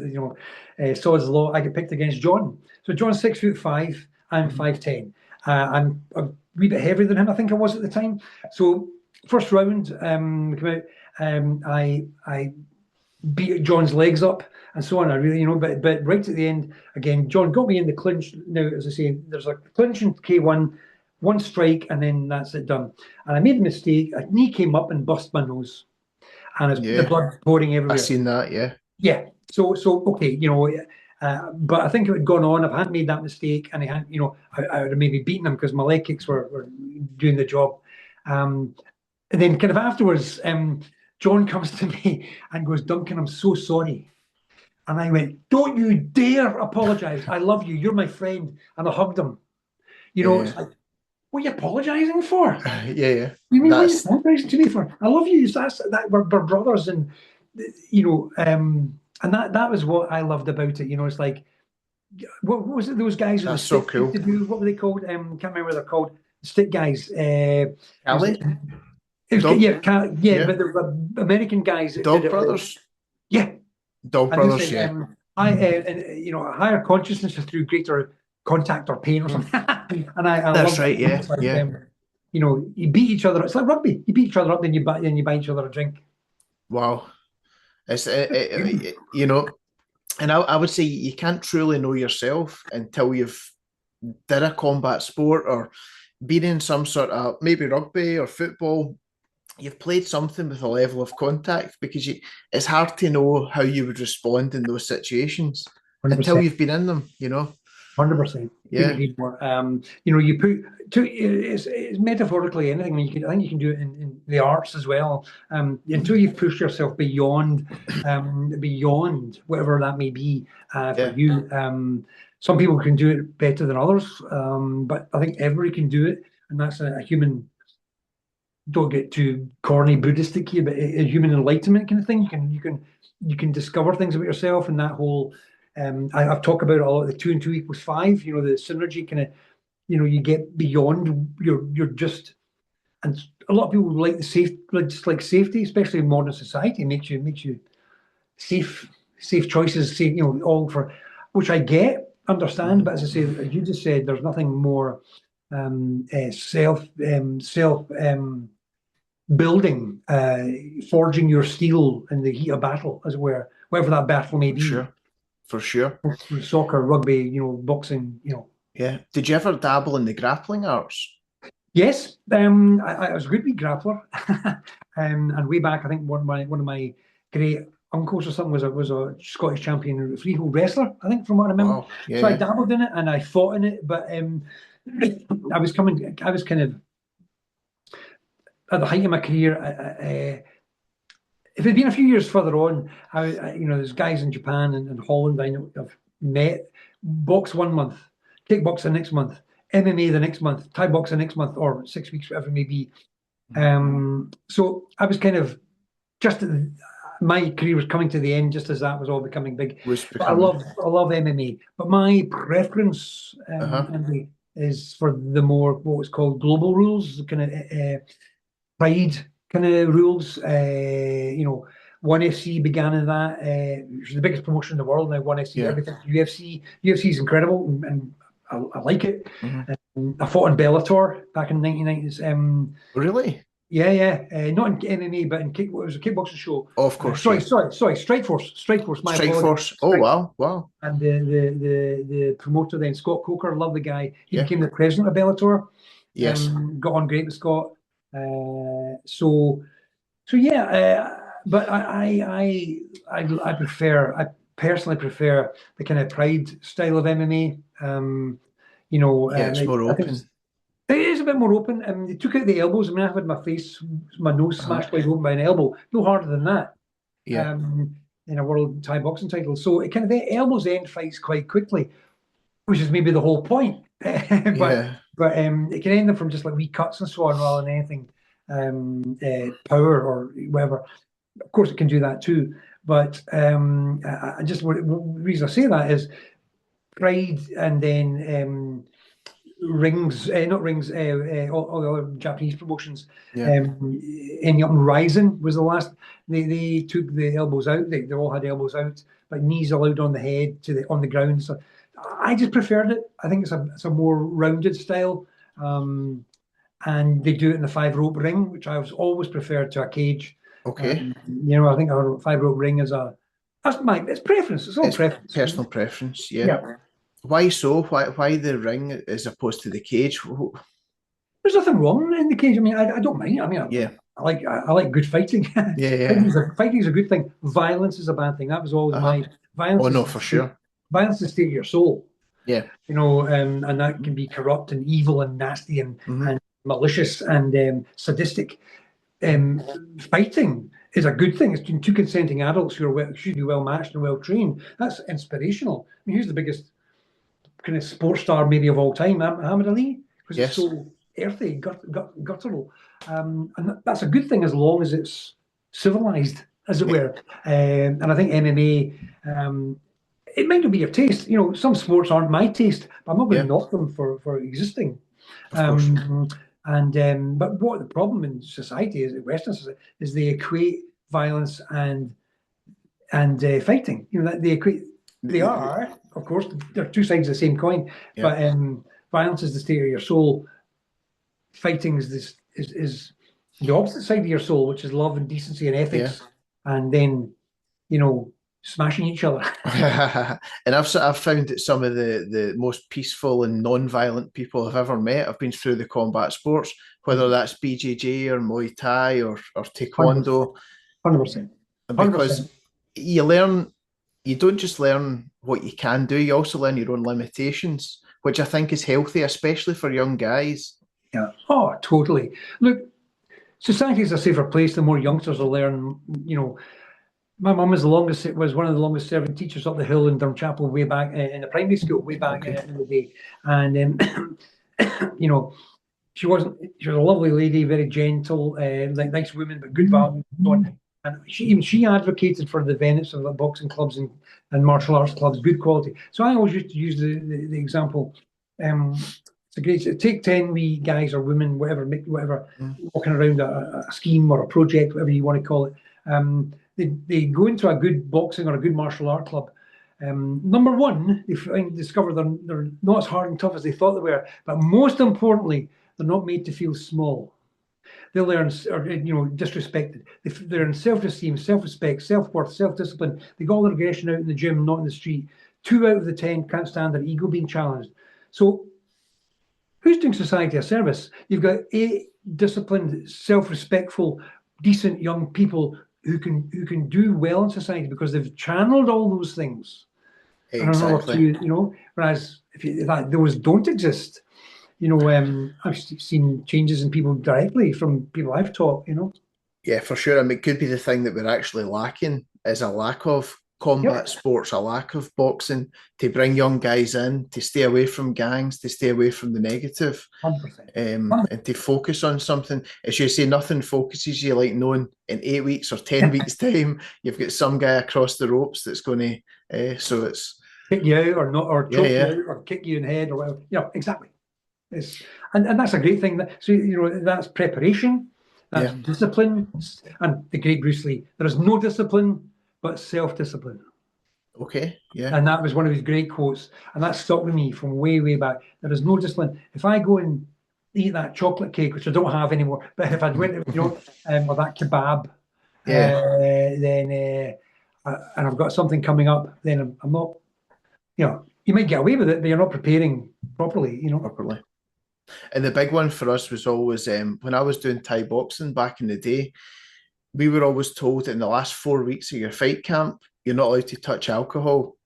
Sod's Law, I get picked against John. So John's 6'5", I'm 5'10". I'm a wee bit heavier than him, I think I was at the time. So first round, we came out. I beat John's legs up and so on. I really, but right at the end, again, John got me in the clinch. Now, as I say, there's a clinch in K1, one strike, and then that's it done. And I made a mistake. A knee came up and bust my nose, and the blood pouring everywhere. I've seen that, yeah. Yeah. So okay, but I think it had gone on. If I hadn't made that mistake, and I would have maybe beaten him because my leg kicks were doing the job. And then kind of afterwards, John comes to me and goes, Duncan, I'm so sorry. And I went, don't you dare apologise. I love you. You're my friend. And I hugged him. It's like, what are you apologising for? Yeah. You mean what are you apologising to me for? I love you. We're brothers, and and that was what I loved about it. It's like what was it? Those guys with the That's so stick cool. to do? What were they called? Can't remember what they're called. Stick guys. Cali? Yeah, Yeah. but there were American guys that Dog did it. Brothers? Yeah, Dog and they Brothers, said, yeah. and a higher consciousness is through greater contact or pain or something. And I That's love right, yeah, it's like, yeah. you beat each other. It's like rugby. You beat each other up, then you buy each other a drink. Wow. It's, and I would say you can't truly know yourself until you've did a combat sport or been in some sort of maybe rugby or football. You've played something with a level of contact because it's hard to know how you would respond in those situations until 100%. you've been in them, you know? 100%. Yeah. Couldn't agree more. You put it's metaphorically anything. I think you can do it in the arts as well. Until you've pushed yourself beyond whatever that may be for you. Some people can do it better than others, but I think everybody can do it, and that's a human. Don't get too corny Buddhistic here, but a human enlightenment kind of thing. You can discover things about yourself, and that whole. I've talked about it a lot. The 2 and 2 equals 5. You know, the synergy kind of. You get beyond. You're just. And a lot of people like just like safety, especially in modern society. Makes you safe choices. Safe, all for which I understand. But as I say, as you just said, there's nothing more self building, forging your steel in the heat of battle, as it were, whatever that battle may be. For sure. Soccer, rugby, boxing, Yeah. Did you ever dabble in the grappling arts? Yes, I was a good wee grappler, and way back, I think one of my great uncles or something was a Scottish champion freehold wrestler. I think from what I remember. Wow. Yeah, so I dabbled in it and I fought in it, but I was kind of at the height of my career. If it had been a few years further on, there's guys in Japan and Holland I know I've met, box 1 month, kickbox the next month, MMA the next month, Thai box the next month, or 6 weeks, whatever it may be. So I was kind of my career was coming to the end just as that was all becoming big. But I love MMA. But my preference Andy, is for the more what was called global rules, kind of pride kind of rules. 1FC began in that, which is the biggest promotion in the world now. 1FC, everything. UFC is incredible, and I like it. I fought in Bellator back in the 1990s. Really? Yeah. Not in MMA, but it was a kickboxing show. Oh, of course. Sorry. Strikeforce. Strikeforce. Oh, wow. And the promoter then, Scott Coker, love the guy. He became the president of Bellator. Yes. Got on great with Scott. But I personally prefer the kind of pride style of MMA. It's more open. It is a bit more open. They took out the elbows. I mean, I've had my nose smashed wide open by an elbow. No harder than that. Yeah. In a world Thai boxing title. So it kind of the elbows end fights quite quickly, which is maybe the whole point. But it can end them from just like wee cuts and so on rather than anything power or whatever. Of course, it can do that too. But the reason I say that is pride and then rings, not rings, all the other Japanese promotions. Ending up in Rising was the last. They took the elbows out. They all had elbows out, but knees allowed on the head on the ground. So I just preferred it. I think it's a more rounded style. And they do it in the 5-rope ring, which I was always preferred to a cage. Okay. I think a 5-rope ring is it's preference. It's all preference. Personal preference. Yeah. Why so? Why the ring as opposed to the cage? There's nothing wrong in the cage. I mean, I don't mind. I mean, I like good fighting. Fighting is a good thing. Violence is a bad thing. That was always my violence. Oh no, for sure. Violence is the state of your soul. Yeah. And that can be corrupt and evil and nasty and malicious and sadistic. Fighting is a good thing. It's between two consenting adults who should be well matched and well trained. That's inspirational. I mean, who's the biggest kind of sports star maybe of all time? Muhammad Ali, because it's so earthy, guttural, and that's a good thing as long as it's civilized, as it were. And I think MMA it might not be your taste. You know, some sports aren't my taste, but I'm not going to Yeah, knock them for existing. of course. But what the problem in society is, Western society, is they equate violence and fighting. You know, that they equate. They are, of course, they're two sides of the same coin. Yeah. But violence is the state of your soul. Fighting is this is the opposite side of your soul, which is love and decency and ethics, and then, you know, smashing each other. And I've found that some of the most peaceful and non-violent people I've ever met have been through the combat sports, whether that's BJJ or Muay Thai or Taekwondo. 100%. 100%. Because you don't just learn what you can do, you also learn your own limitations, which I think is healthy, especially for young guys. Yeah. Oh, totally. Look, society is a safer place. The more youngsters will learn. You know, my mum was one of the longest serving teachers up the hill in Drumchapel way back in the primary school way back in the day, and you know, she was a lovely lady, very gentle, like nice woman, but good value. And she advocated for the benefits of the boxing clubs and martial arts clubs, good quality. So I always used to use the example. It's a great. Take 10 wee guys or women, whatever, walking around a scheme or a project, whatever you want to call it. They go into a good boxing or a good martial art club. Number one, they discover they're not as hard and tough as they thought they were. But most importantly, they're not made to feel small. They learn, disrespected. They learn self-esteem, self-respect, self-worth, self-discipline. They got all their aggression out in the gym, not in the street. 2 out of the 10 can't stand their ego being challenged. So who's doing society a service? You've got 8 disciplined, self-respectful, decent young people who can do well in society because they've channeled all those things. Exactly. Whereas if those don't exist, I've seen changes in people directly from people I've taught. Yeah, for sure. I mean, it could be the thing that we're actually lacking is a lack of combat sports, a lack of boxing to bring young guys in, to stay away from gangs, to stay away from the negative, 100%. And to focus on something. As you say, nothing focuses you like knowing in 8 weeks or 10 weeks' time, you've got some guy across the ropes that's going to, so it's... Kick you out or not, or choke you out or kick you in the head or whatever. Exactly. And that's a great thing. That's preparation, that's discipline. And the great Bruce Lee, there is no discipline but self-discipline. Okay, yeah. And that was one of his great quotes. And that stuck with me from way, way back. There is no discipline. If I go and eat that chocolate cake, which I don't have anymore, but if I went, or that kebab, then and I've got something coming up, then I'm not, you might get away with it, but you're not preparing properly, Properly. And the big one for us was always when I was doing Thai boxing back in the day, we were always told in the last 4 weeks of your fight camp, you're not allowed to touch alcohol.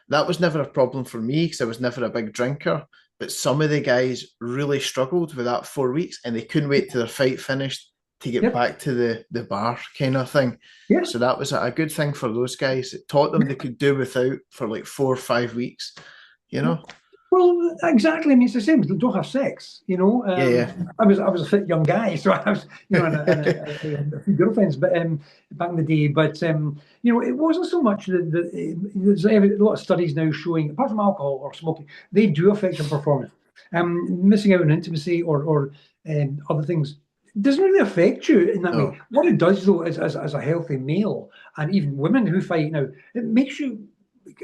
That was never a problem for me because I was never a big drinker. But some of the guys really struggled with that 4 weeks and they couldn't wait till their fight finished to get back to the bar kind of thing. Yeah. So that was a good thing for those guys. It taught them they could do without for like 4 or 5 weeks, Well, exactly. I mean, it's the same. Don't have sex, I was a fit young guy, so I was, and a few girlfriends, but back in the day. But it wasn't so much that there's a lot of studies now showing, apart from alcohol or smoking, they do affect your performance. Missing out on intimacy or other things doesn't really affect you in that way. What it does, though, is as a healthy male, and even women who fight now, it makes you.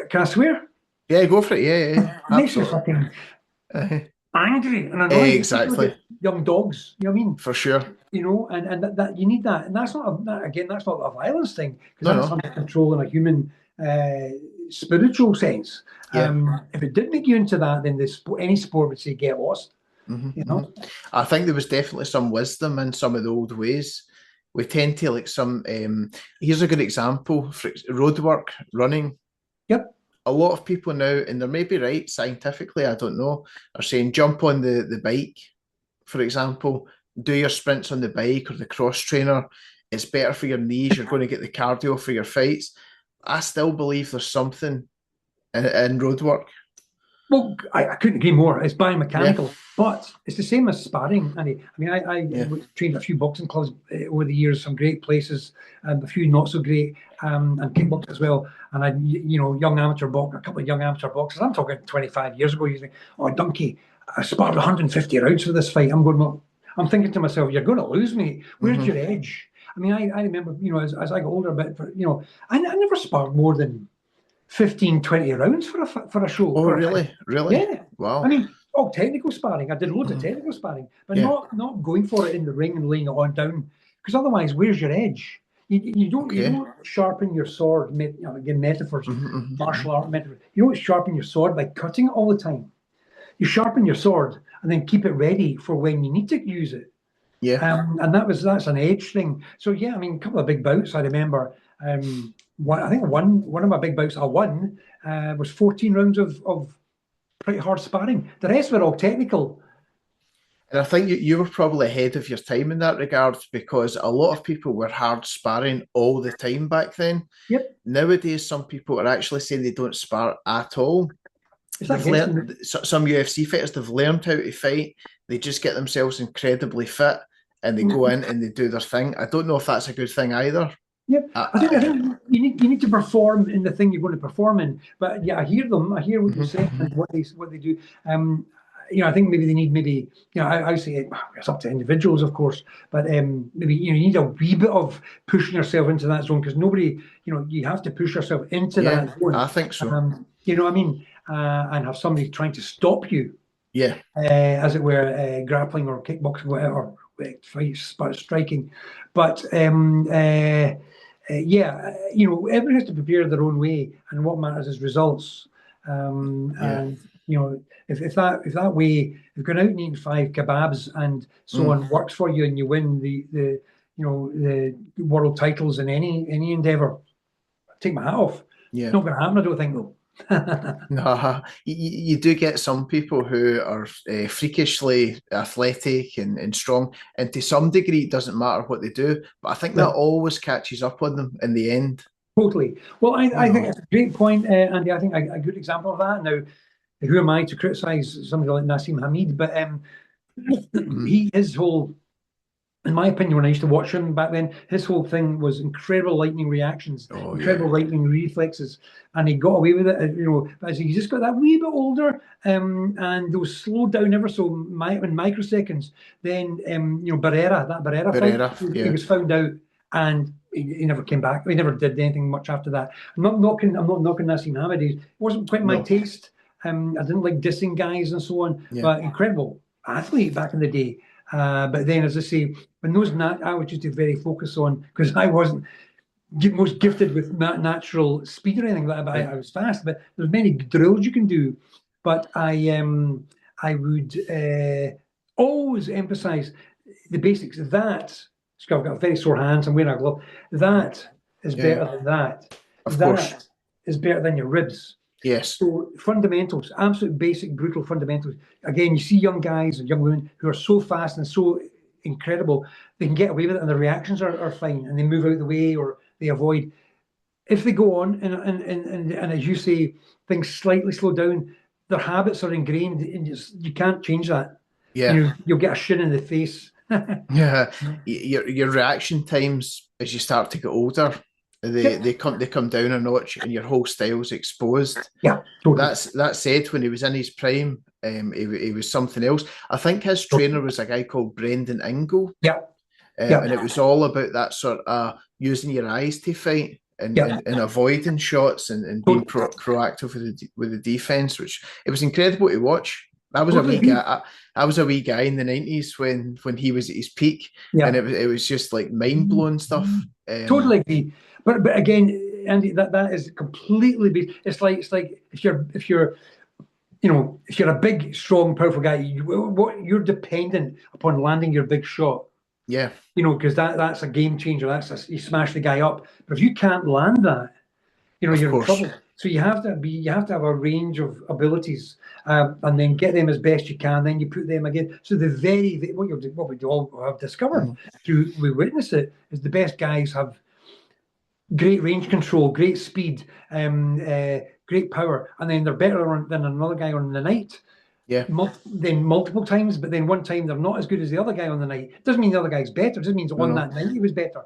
Can I swear? Yeah, go for it. Yeah. It makes you fucking angry and annoying. Exactly. Young dogs, you know what I mean? For sure. And that you need that. And that's not a violence thing, because that's under control in a human spiritual sense. If it did make you into that, then any sport would say get lost. I think there was definitely some wisdom in some of the old ways. We tend to here's a good example for road work, running. Yep. A lot of people now, and they may be right scientifically, I don't know, are saying jump on the bike, for example, do your sprints on the bike or the cross trainer. It's better for your knees. You're going to get the cardio for your fights. I still believe there's something in road work. Well, I couldn't agree more. It's biomechanical, Yeah. but it's the same as sparring, Andy. I mean, I trained at a few boxing clubs over the years, some great places, and a few not so great, and kickboxing as well. And I, young amateur box, a couple of young amateur boxers. I'm talking 25 years ago. You think, oh, Dunky, I sparred 150 rounds for this fight. I'm going, well, I'm thinking to myself, you're going to lose me. Where's your edge? I mean, I remember, as I got older, but I never sparred more than 15, 20 rounds for a show. Oh, for really? Really? Yeah. Wow. I mean, technical sparring. I did loads of technical sparring, but not going for it in the ring and laying it on down. Because otherwise, where's your edge? You don't sharpen your sword. Again, metaphors, martial art metaphors. You don't sharpen your sword by cutting it all the time. You sharpen your sword and then keep it ready for when you need to use it. Yeah. And that's an age thing. So yeah, I mean, a couple of big bouts I remember. I think one of my big bouts I won was 14 rounds of pretty hard sparring. The rest were all technical. And I think you were probably ahead of your time in that regard, because a lot of people were hard sparring all the time back then. Yep. Nowadays, some people are actually saying they don't spar at all. They've learned, some UFC fighters, they've learned how to fight. They just get themselves incredibly fit and they go in and they do their thing. I don't know if that's a good thing either. Yep. I think you need to perform in the thing you're going to perform in. But yeah, I hear them. I hear what you say and what they do. I think maybe they need I say it's up to individuals, of course, but maybe you need a wee bit of pushing yourself into that zone, because nobody, you have to push yourself into that zone. I think so. You know what I mean? And have somebody trying to stop you. Yeah. As it were, grappling or kickboxing, whatever, striking. But everyone has to prepare their own way, and what matters is results. And if that way, if going out and eating 5 kebabs and so on works for you, and you win the world titles in any endeavor, take my hat off. Yeah. It's not going to happen, I don't think, though. No, you do get some people who are freakishly athletic and strong, and to some degree it doesn't matter what they do, but I think that always catches up on them in the end. Totally. Well, I think it's a great point, Andy. I think a good example of that. Now, who am I to criticise somebody like Naseem Hamed? But his whole, in my opinion, when I used to watch him back then, his whole thing was incredible lightning reactions, incredible lightning reflexes, and he got away with it. As he just got that wee bit older, and those slowed down ever so in microseconds. Then, Barrera fight, he was found out, and he never came back. He never did anything much after that. I'm not knocking Naseem Hamed. It wasn't quite my taste. I didn't like dissing guys and so on, but incredible athlete back in the day. But then, as I say, when those I was just very focused on, because I wasn't most gifted with natural speed or anything, but I was fast. But there's many drills you can do. But I would always emphasize the basics. That I've got very sore hands. I'm wearing a glove. That is better than that. Of course, is better than your ribs. Yes. So fundamentals, absolute basic, brutal fundamentals. Again, you see young guys and young women who are so fast and so incredible, they can get away with it, and the reactions are fine, and they move out of the way or they avoid. If they go on and as you say, things slightly slow down, their habits are ingrained, and you can't change that. Yeah. You'll get a shin in the face. Yeah. Your reaction times as you start to get older, they come down a notch, and your whole style's exposed. Yeah, totally. That said, when he was in his prime, he was something else. I think his trainer was a guy called Brendan Ingle. Yeah. And it was all about that sort of using your eyes to fight and avoiding shots and being proactive with the defense, which it was incredible to watch. I was a wee guy. I was a wee guy in the 90s when he was at his peak, and it was just like mind blowing stuff. Totally agree. But again, Andy, that is completely. It's like if you're a big, strong, powerful guy, you're dependent upon landing your big shot. Yeah. Because that's a game changer. You smash the guy up. But if you can't land that, you're in trouble. So you have to have a range of abilities, and then get them as best you can. Then you put them again. So what we all have discovered through we witness it is the best guys have great range control, great speed, good great power, and then they're better than another guy on the night. Yeah. Then multiple times, but then one time they're not as good as the other guy on the night. It doesn't mean the other guy's better. It just means on that night he was better.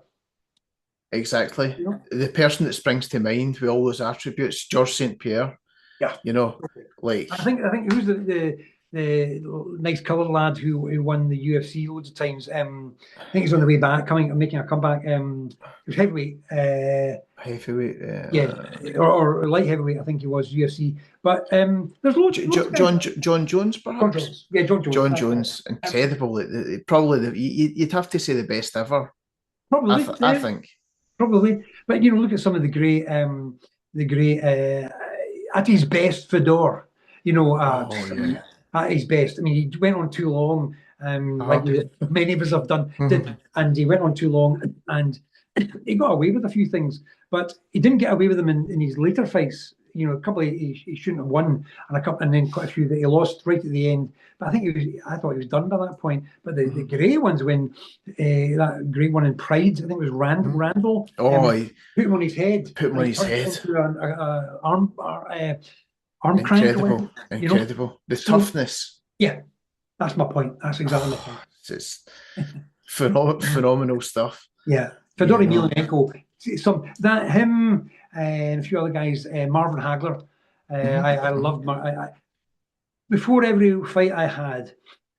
Exactly. You know? The person that springs to mind with all those attributes, George St. Pierre. Yeah. You know, like I think who's the nice coloured lad who won the UFC loads of times. I think he's on the way back, making a comeback. He was heavyweight. Heavyweight. Yeah, or light heavyweight. I think he was UFC. But there's loads. John Jones, perhaps. John Jones. Yeah, John Jones. John Jones, incredible. Probably you'd have to say the best ever. Probably, I think. Probably, but you know, look at some of the great at his best Fedor. You know, at his best. I mean, he went on too long, like many of us have done, and he went on too long, and he got away with a few things, but he didn't get away with them in his later fights. You know, a couple of he shouldn't have won, and then quite a few that he lost right at the end. But I think I thought he was done by that point. But the great ones, when that great one in Pride, I think it was Randall. He put him on his head. Put him on his head. Arm crank. Incredible. The toughness. Yeah, that's my point. That's exactly my point. It's phenomenal stuff. Yeah, Fedor Emelianenko. Him and a few other guys. Marvin Hagler. I loved. Before every fight I had,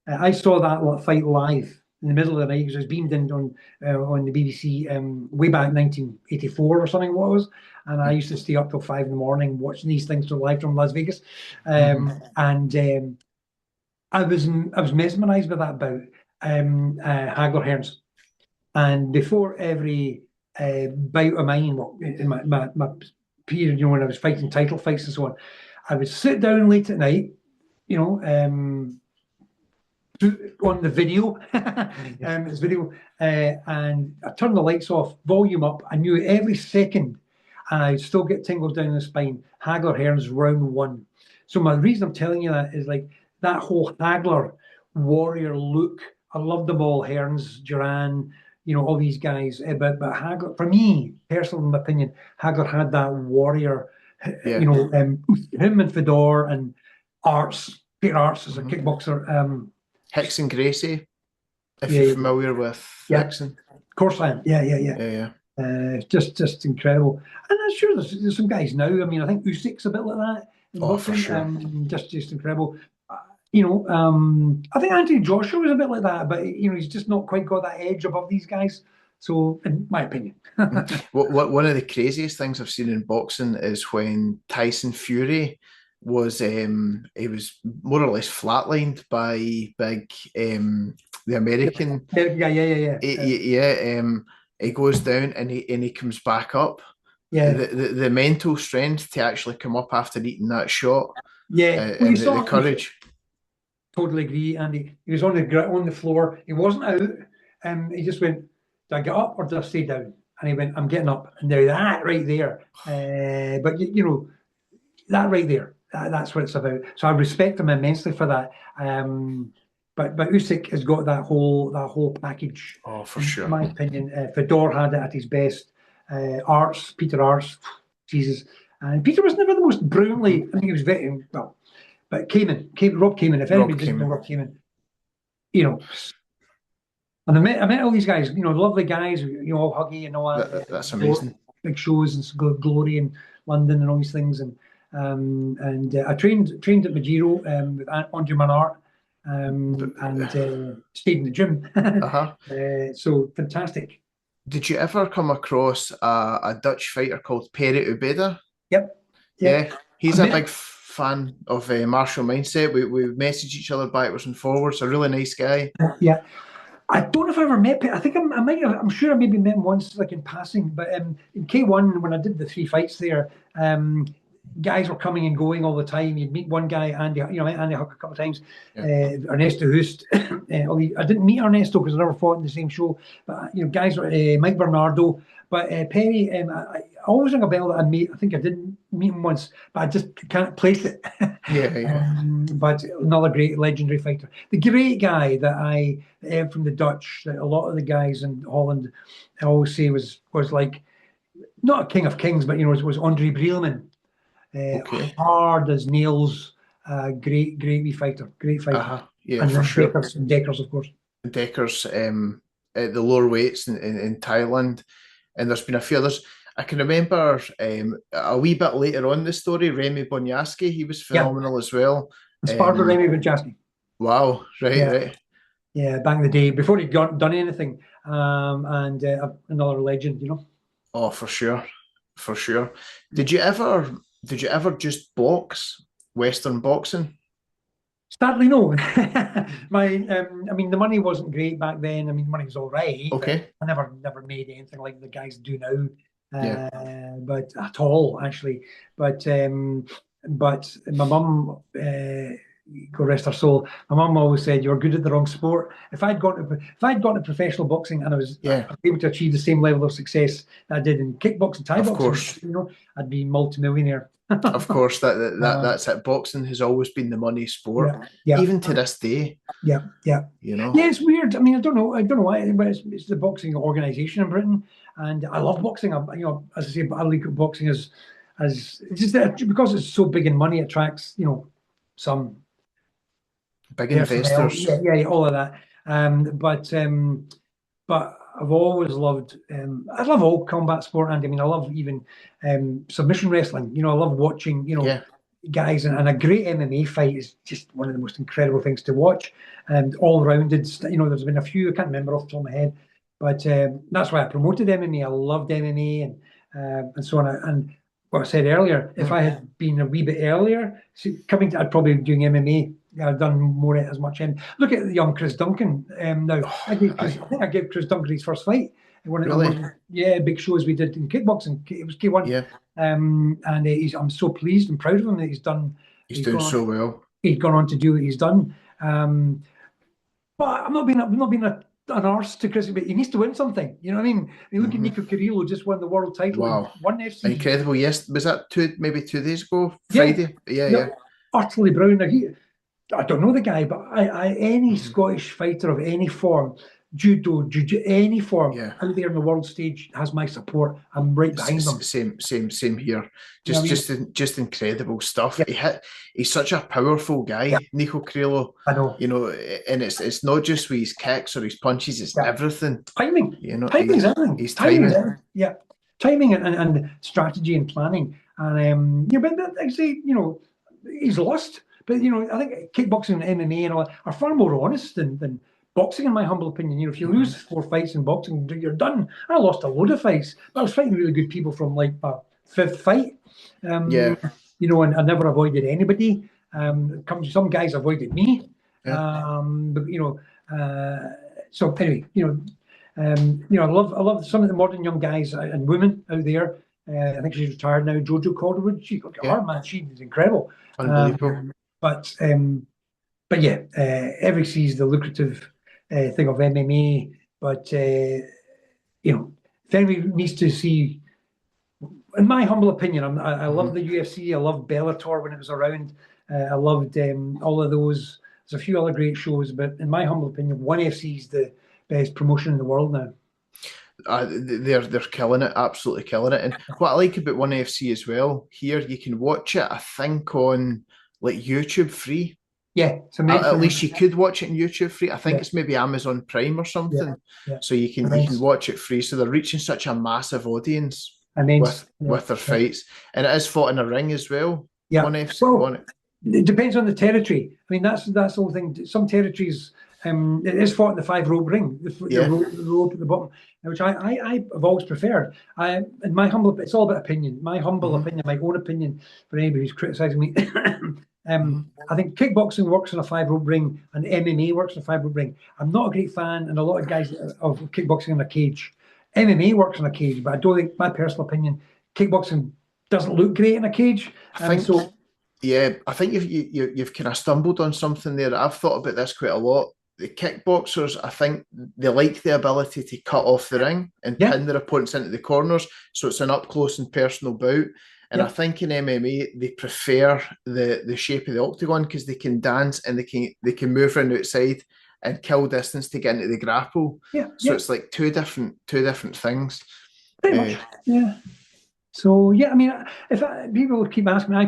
I saw that fight live in the middle of the night because it was beamed in on the BBC way back 1984 or something. What it was, and I used to stay up till 5 a.m. watching these things live from Las Vegas, and I was mesmerised by that bout, Hagler-Hearns, and before every bout of mine, in my period, you know, when I was fighting title fights and so on, I would sit down late at night, you know, on the video, this video, and I turned the lights off, volume up. I knew every second, and I'd still get tingles down the spine. Hagler-Hearns round 1. So the reason I'm telling you that is like that whole Hagler warrior look. I love them all, Hearns, Duran, you know, all these guys. But Hagler, for me, personally, in my opinion, Hagler had that warrior. You know, him and Fedor and Peter Arts as a kickboxer. Hickson Gracie, if you're familiar with Hickson. Of course I am. Yeah. Just incredible. And I'm sure there's some guys now. I mean, I think Usyk's a bit like that. For sure. Just incredible. You know, I think Anthony Joshua was a bit like that, but you know, he's just not quite got that edge above these guys. So, in my opinion. One of the craziest things I've seen in boxing is when Tyson Fury was he was more or less flatlined by big the American. He goes down and he comes back up. Yeah. The mental strength to actually come up after eating that shot. Yeah. And the courage. Totally agree, Andy. He was on the floor. He wasn't out. He just went, "Did I get up or did I stay down?" And he went, "I'm getting up." And now that right there. But you know, that right there. That's what it's about. So I respect him immensely for that. But Usyk has got that whole package. Oh, for sure. In my opinion, Fedor had it at his best. Peter Arts, Jesus, and Peter was never the most brilliantly. I think he was very well, but Rob Kamen. If anybody doesn't know Rob Kamen, you know. And I met all these guys, you know, lovely guys, you know, all huggy and all that. That's amazing. Big shows and Glory in London and all these things, and I trained at Majiro with Andre Manart, and stayed in the gym. So fantastic. Did you ever come across a Dutch fighter called Perry Ubeda? Yep. Yeah. He's a big fan of martial mindset. We message each other backwards and forwards. A really nice guy. Yeah. I don't know if I ever met Perry. I think I might have. I'm sure I maybe met him once, like in passing. But in K-1, when I did the 3 fights there, guys were coming and going all the time. You'd meet one guy, Andy. You know, Andy Huck a couple of times. Yeah. Ernesto Hust. I didn't meet Ernesto because I never fought in the same show. But you know, guys were Mike Bernardo. But Perry, I always ring a bell that I think I did meet him once, but I just can't place it. But another great legendary fighter. The great guy that I from the Dutch, that a lot of the guys in Holland I always say was like not a king of kings, but you know was Andre Brielman. Okay. hard as nails. Great wee fighter, great fighter. Yeah, And for then sure. Deckers, of course. Deckers at the lower weights in Thailand, and there's been a few others. I can remember a wee bit later on the story, Remy Bonyaski, he was Yeah, phenomenal as well. as part of Remy Vinchasky. Wow, right, Yeah, right. yeah, back in the day before he'd done anything. And another legend, you know. Oh, for sure, for sure. Did you ever just box Western boxing? Sadly, no. I mean, the money wasn't great back then. I mean, the money was all right, but Okay, I never made anything like the guys do now. yeah, But at all, actually. But my mum, God rest her soul, my mum always said you were good at the wrong sport. If I'd gone to professional boxing and I was yeah. able to achieve the same level of success that I did in kickboxing, Thai Of boxing, course, you know, I'd be multimillionaire. of course. That Uh, that's it. Boxing has always been the money sport, yeah, yeah. even to this day. Yeah, yeah, You know. yeah. It's weird. I mean, I don't know why, but it's the boxing organization in Britain, and I love boxing. As I say, I look at boxing as it's just that because it's so big in money, it attracts some Big personnel. investors. Yeah, yeah, all of that. But I've always loved. I love all combat sport, and I mean, I love even submission wrestling. I love watching. Yeah, Guys, and a great MMA fight is just one of the most incredible things to watch. And all rounded, there's been a few I can't remember off the top of my head, but that's why I promoted MMA. I loved MMA and so on. And what I said earlier, if I had been a wee bit earlier, I'd probably be doing MMA. I've done more as much. Look at the young Chris Duncan. Now, I think I gave Chris Duncan his first fight. Really? Big shows we did in kickboxing. It was K-1. Yeah. And I'm so pleased and proud of him that he's done. He's doing so well. He's gone on to do what he's done. But I'm not being an arse to Chris, but he needs to win something. You know what I mean? Look at Nico Carrillo, just won the world title. Wow. One FC. Incredible. Yes. Was that maybe 2 days ago? Friday? Yeah. Utterly brilliant. I don't know the guy, but any Scottish fighter of any form, judo, jiu-jitsu, any form out there on the world stage has my support. I'm right behind them. Same here. Just incredible stuff. Yeah. He's such a powerful guy, Nico Carrillo. I know. And it's not just with his kicks or his punches, it's everything. Timing. Timing's everything. He's timing. Yeah. Timing and strategy and planning. And but actually, he's lost. But I think kickboxing and MMA and all that are far more honest than boxing, in my humble opinion. If you lose 4 fights in boxing, you're done. I lost a load of fights, but I was fighting really good people from like my 5th fight. And I never avoided anybody. Some guys avoided me. Yeah. So anyway, I love some of the modern young guys and women out there. I think she's retired now. Jojo Calderwood, she got her man. She is incredible. Unbelievable. But yeah, everybody sees the lucrative thing of MMA. But if anybody needs to see, in my humble opinion, I love the UFC. I love Bellator when it was around. I loved all of those. There's a few other great shows, but in my humble opinion, ONE FC is the best promotion in the world now. They're killing it, absolutely killing it. And what I like about ONE FC as well, here you can watch it, I think, on like YouTube free. Yeah, it's amazing. At least you could watch it on YouTube free. I think it's maybe Amazon Prime or something. Yeah. So you can watch it free. So they're reaching such a massive audience with their fights, and it is fought in a ring as well. Yeah, ONE FC. It depends on the territory. I mean, that's the whole thing. Some territories, it is fought in the 5-rope ring, the rope at the bottom, which I've always preferred. In my humble, it's all about opinion. My humble opinion, my own opinion, for anybody who's criticising me. I think kickboxing works in a 5-rope ring and MMA works in a 5-rope ring. I'm not a great fan, and a lot of guys of kickboxing in a cage. MMA works in a cage, but I don't think, my personal opinion, kickboxing doesn't look great in a cage. I think you've kind of stumbled on something there. I've thought about this quite a lot. The kickboxers, I think they like the ability to cut off the ring and pin their opponents into the corners, so it's an up close and personal bout. And I think in MMA they prefer the shape of the octagon because they can dance and they can move around outside and kill distance to get into the grapple. So it's like two different things. Pretty much. Yeah. So yeah, I mean, if people keep asking me, I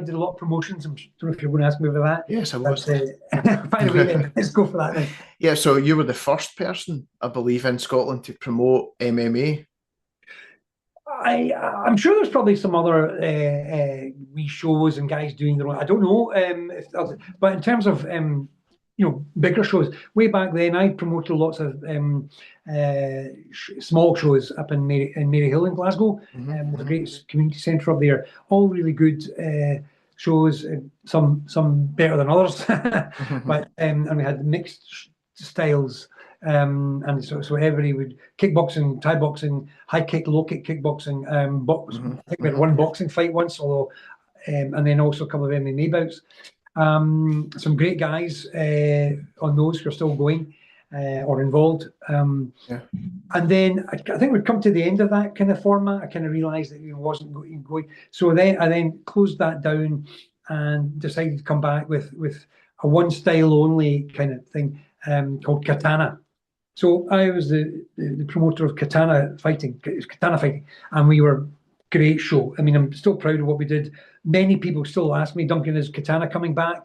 did a lot of promotions. I don't know if you're going to ask me about that. Yes, I was. By the way, let's go for that then. Yeah, so you were the first person, I believe, in Scotland to promote MMA. I'm sure there's probably some other wee shows and guys doing their own. I don't know, but in terms of bigger shows, way back then I promoted lots of small shows up in Maryhill in Glasgow. There's a great community centre up there. All really good shows. Some better than others, but and we had mixed styles. And so everybody would kickboxing, Thai boxing, high kick, low kick kickboxing. I think we had one boxing fight once, although, and then also a couple of MMA bouts. Some great guys on those who are still going or involved. And then I think we'd come to the end of that kind of format. I kind of realised that it wasn't going. So then I then closed that down and decided to come back with a one style only kind of thing called Katana. So I was the promoter of Katana Fighting, and we were great show. I mean, I'm still proud of what we did. Many people still ask me, Duncan, is Katana coming back?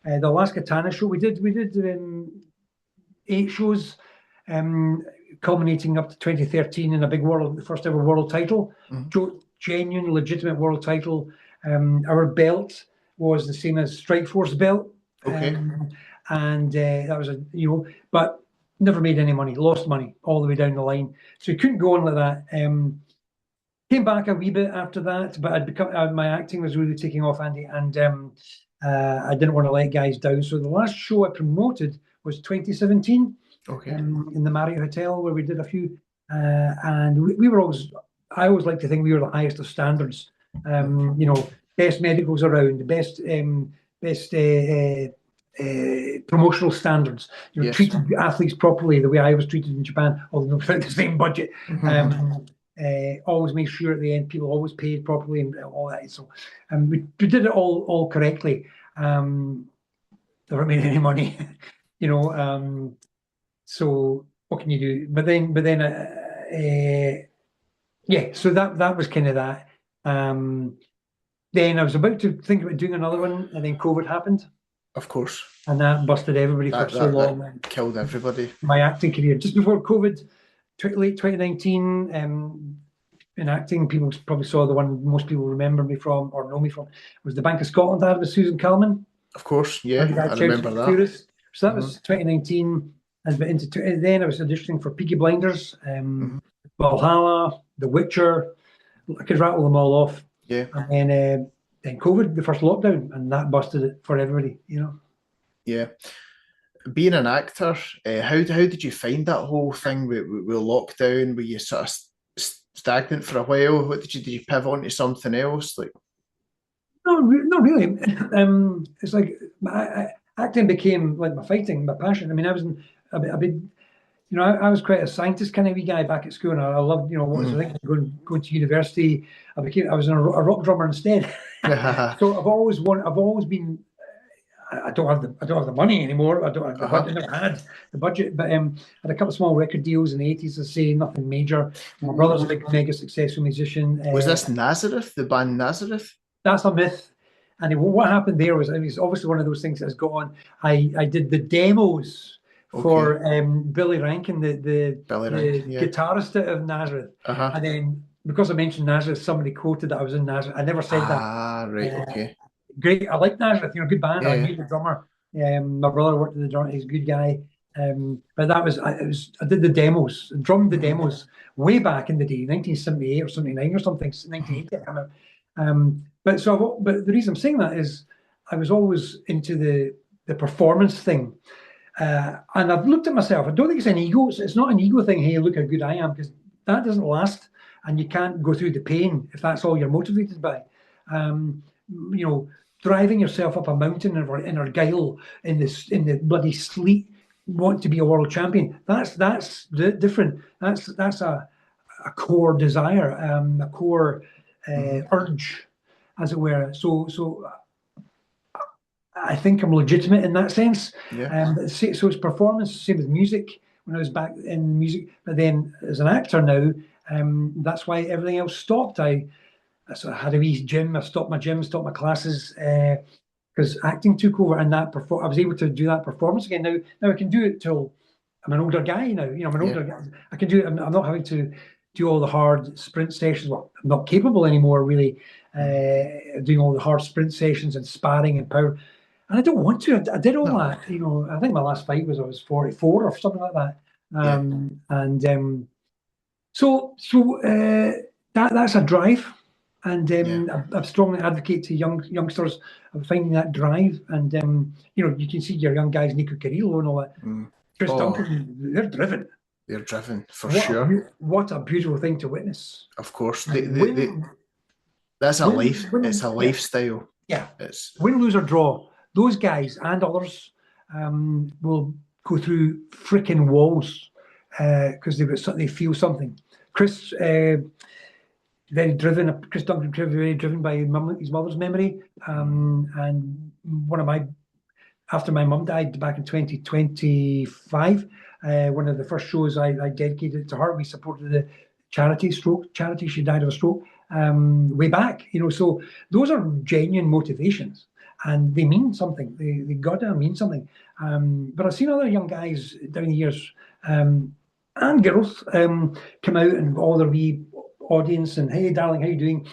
The last Katana show we did 8 shows, culminating up to 2013 in a big the first ever world title, genuine, legitimate world title. Our belt was the same as Strikeforce belt, and that was but never made any money, lost money all the way down the line. So we couldn't go on like that. Came back a wee bit after that, but I'd become my acting was really taking off, Andy, and I didn't want to let guys down. So the last show I promoted was 2017 in the Marriott Hotel, where we did a few, and we were I always like to think we were the highest of standards. Best medicals around, the best promotional standards. Treated athletes properly the way I was treated in Japan, although without the same budget. Always made sure at the end people always paid properly and all that. So we did it all correctly. Never made any money, so what can you do? But then so that was kind of that. Then I was about to think about doing another one, and then COVID happened. Of course. And that busted everybody for so long. That killed everybody. My acting career. Just before COVID, late 2019, in acting, people probably saw the one most people remember me from or know me from was the Bank of Scotland ad with Susan Calman. Of course, yeah, I remember that. So that was 2019. Then I was auditioning for Peaky Blinders, Valhalla, The Witcher. I could rattle them all off. Yeah. And then COVID, the first lockdown, and that busted it for everybody, Yeah. Being an actor, how did you find that whole thing with lockdown? Were you sort of stagnant for a while? What did you pivot on to something else? Like, no, not really. It's like acting became like my fighting, my passion. I mean, I was a big, I was quite a scientist kind of wee guy back at school, and I loved, what was I think going to university. I was a rock drummer instead. So I've always been. I don't have the money anymore. I never had the budget, but I had a couple of small record deals in the 80s. I say nothing major. My brother's a big, mega successful musician. Was this Nazareth, the band Nazareth? That's a myth. And what happened there was, it was obviously one of those things that has gone on. I did the demos for Billy Rankin, the guitarist of Nazareth, and then because I mentioned Nazareth, somebody quoted that I was in Nazareth. I never said that. Ah, right, okay. Great. I like Nazareth, good band. I knew the drummer. My brother worked with the drummer. He's a good guy. But that was I did the demos, drummed the demos way back in the day, 1978 or 79 or something, 1980. But the reason I'm saying that is I was always into the performance thing. And I've looked at myself. I don't think it's an ego. It's not an ego thing. Hey, look how good I am, because that doesn't last, and you can't go through the pain if that's all you're motivated by. Driving yourself up a mountain in Argyll in the bloody sleet, want to be a world champion. That's different. That's a core desire, a core urge, as it were. So I think I'm legitimate in that sense. So it's performance, same with music. When I was back in music, but then as an actor now, That's why everything else stopped. I sort of had a wee gym. I stopped my classes because acting took over, and I was able to do that performance again. Now I can do it till I'm an older guy now. I'm an older guy. I can do it. I'm not having to do all the hard sprint sessions. Well, I'm not capable anymore, really, doing all the hard sprint sessions and sparring and power. And I don't want to. I did all that. I think my last fight was I was 44 or something like that. So that's a drive, and I strongly advocate to youngsters of finding that drive. And you can see your young guys, Nico Carrillo and all that. Chris Duncan, they're driven. They're driven for sure. What a beautiful thing to witness. Of course, that's a life. It's a lifestyle. Yeah, win, lose or draw. Those guys and others will go throug't freaking walls because they feel something. Chris, very driven. Chris Duncan, very driven by his mother's memory. And after my mum died back in 2025, one of the first shows I dedicated to her. We supported the charity. She died of a stroke way back. So those are genuine motivations. And they mean something. They goddamn mean something. But I've seen other young guys down the years and girls come out and all their wee audience and, hey, darling, how you doing?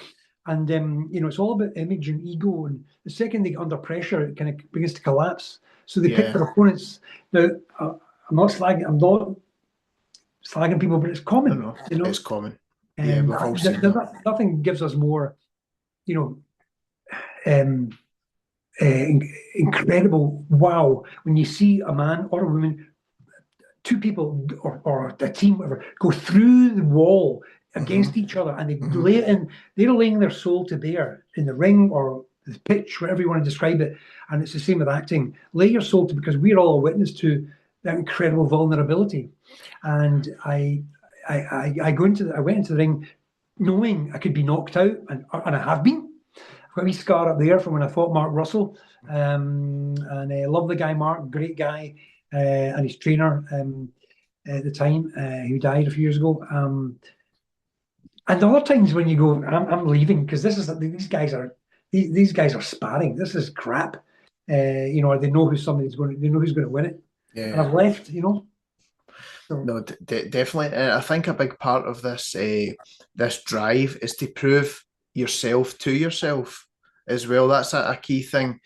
And, it's all about image and ego. And the second they get under pressure, it kind of begins to collapse. So they pick their opponents. Now, I'm not slagging people, but it's common. No, it's common. We've all seen that. Nothing gives us more, incredible wow when you see a man or a woman, two people or a team, whatever, go through the wall against each other, and they're laying their soul to bear in the ring or the pitch, whatever you want to describe it. And it's the same with acting. Lay your soul to, because we're all a witness to that incredible vulnerability. And I went into the ring knowing I could be knocked out, and I have been. I've got a wee scar up there from when I fought Mark Russell, and I love the guy Mark, great guy, and his trainer at the time, who died a few years ago. And other times when you go, I'm leaving because these guys are sparring. This is crap. They know who's going to win it. Yeah. And I've left. So. No, definitely. And I think a big part of this this drive is to prove yourself to yourself as well. That's a key thing.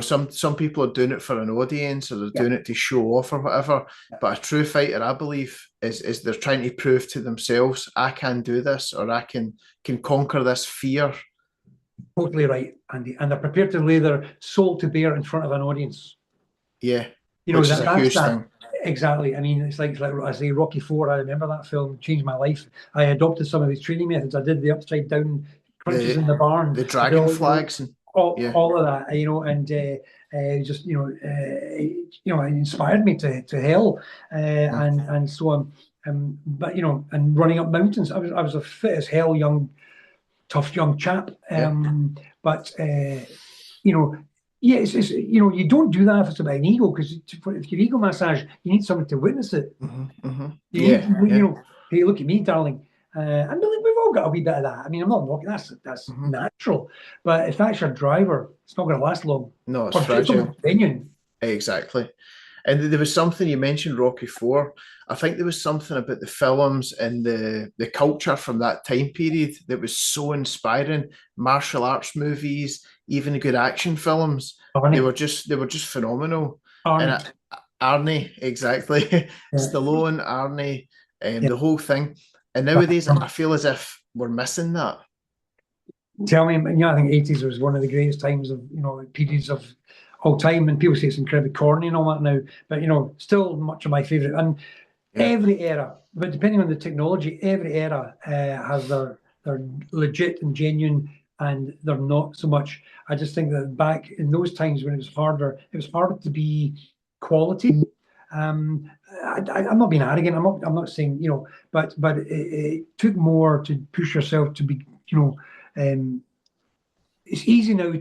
Some people are doing it for an audience, or they're doing it to show off or whatever. Yeah. But a true fighter, I believe, is they're trying to prove to themselves, I can do this, or I can conquer this fear. Totally right, Andy. And they're prepared to lay their soul to bear in front of an audience. Yeah, which is a huge thing. Exactly. I mean, it's like I say, Rocky IV. I remember that film, changed my life. I adopted some of his training methods. I did the upside down crunches in the barn, the dragon flags, and all of that. And just it inspired me to hell, and so on. But and running up mountains, I was a fit as hell tough young chap. But it's you don't do that if it's about an ego, because if your ego massage, you need someone to witness it. Hey, look at me, darling. And we've all got a wee bit of that. I mean, I'm not knocking, that's natural. But if that's your driver, it's not going to last long. No, it's fragile. Opinion. Exactly. And there was something, you mentioned Rocky IV. I think there was something about the films and the culture from that time period that was so inspiring. Martial arts movies, even the good action films. Arnie. They were just phenomenal. Arnie, exactly. Yeah. Stallone, Arnie, the whole thing. And nowadays, I feel as if we're missing that. Tell me, I think 80s was one of the greatest times of, periods of all time. And people say it's incredibly corny and all that now, but, still much of my favourite. And every era, but depending on the technology, every era has their legit and genuine, and they're not so much. I just think that back in those times when it was harder to be quality. I'm not being arrogant. I'm not saying, but it took more to push yourself to be, it's easy now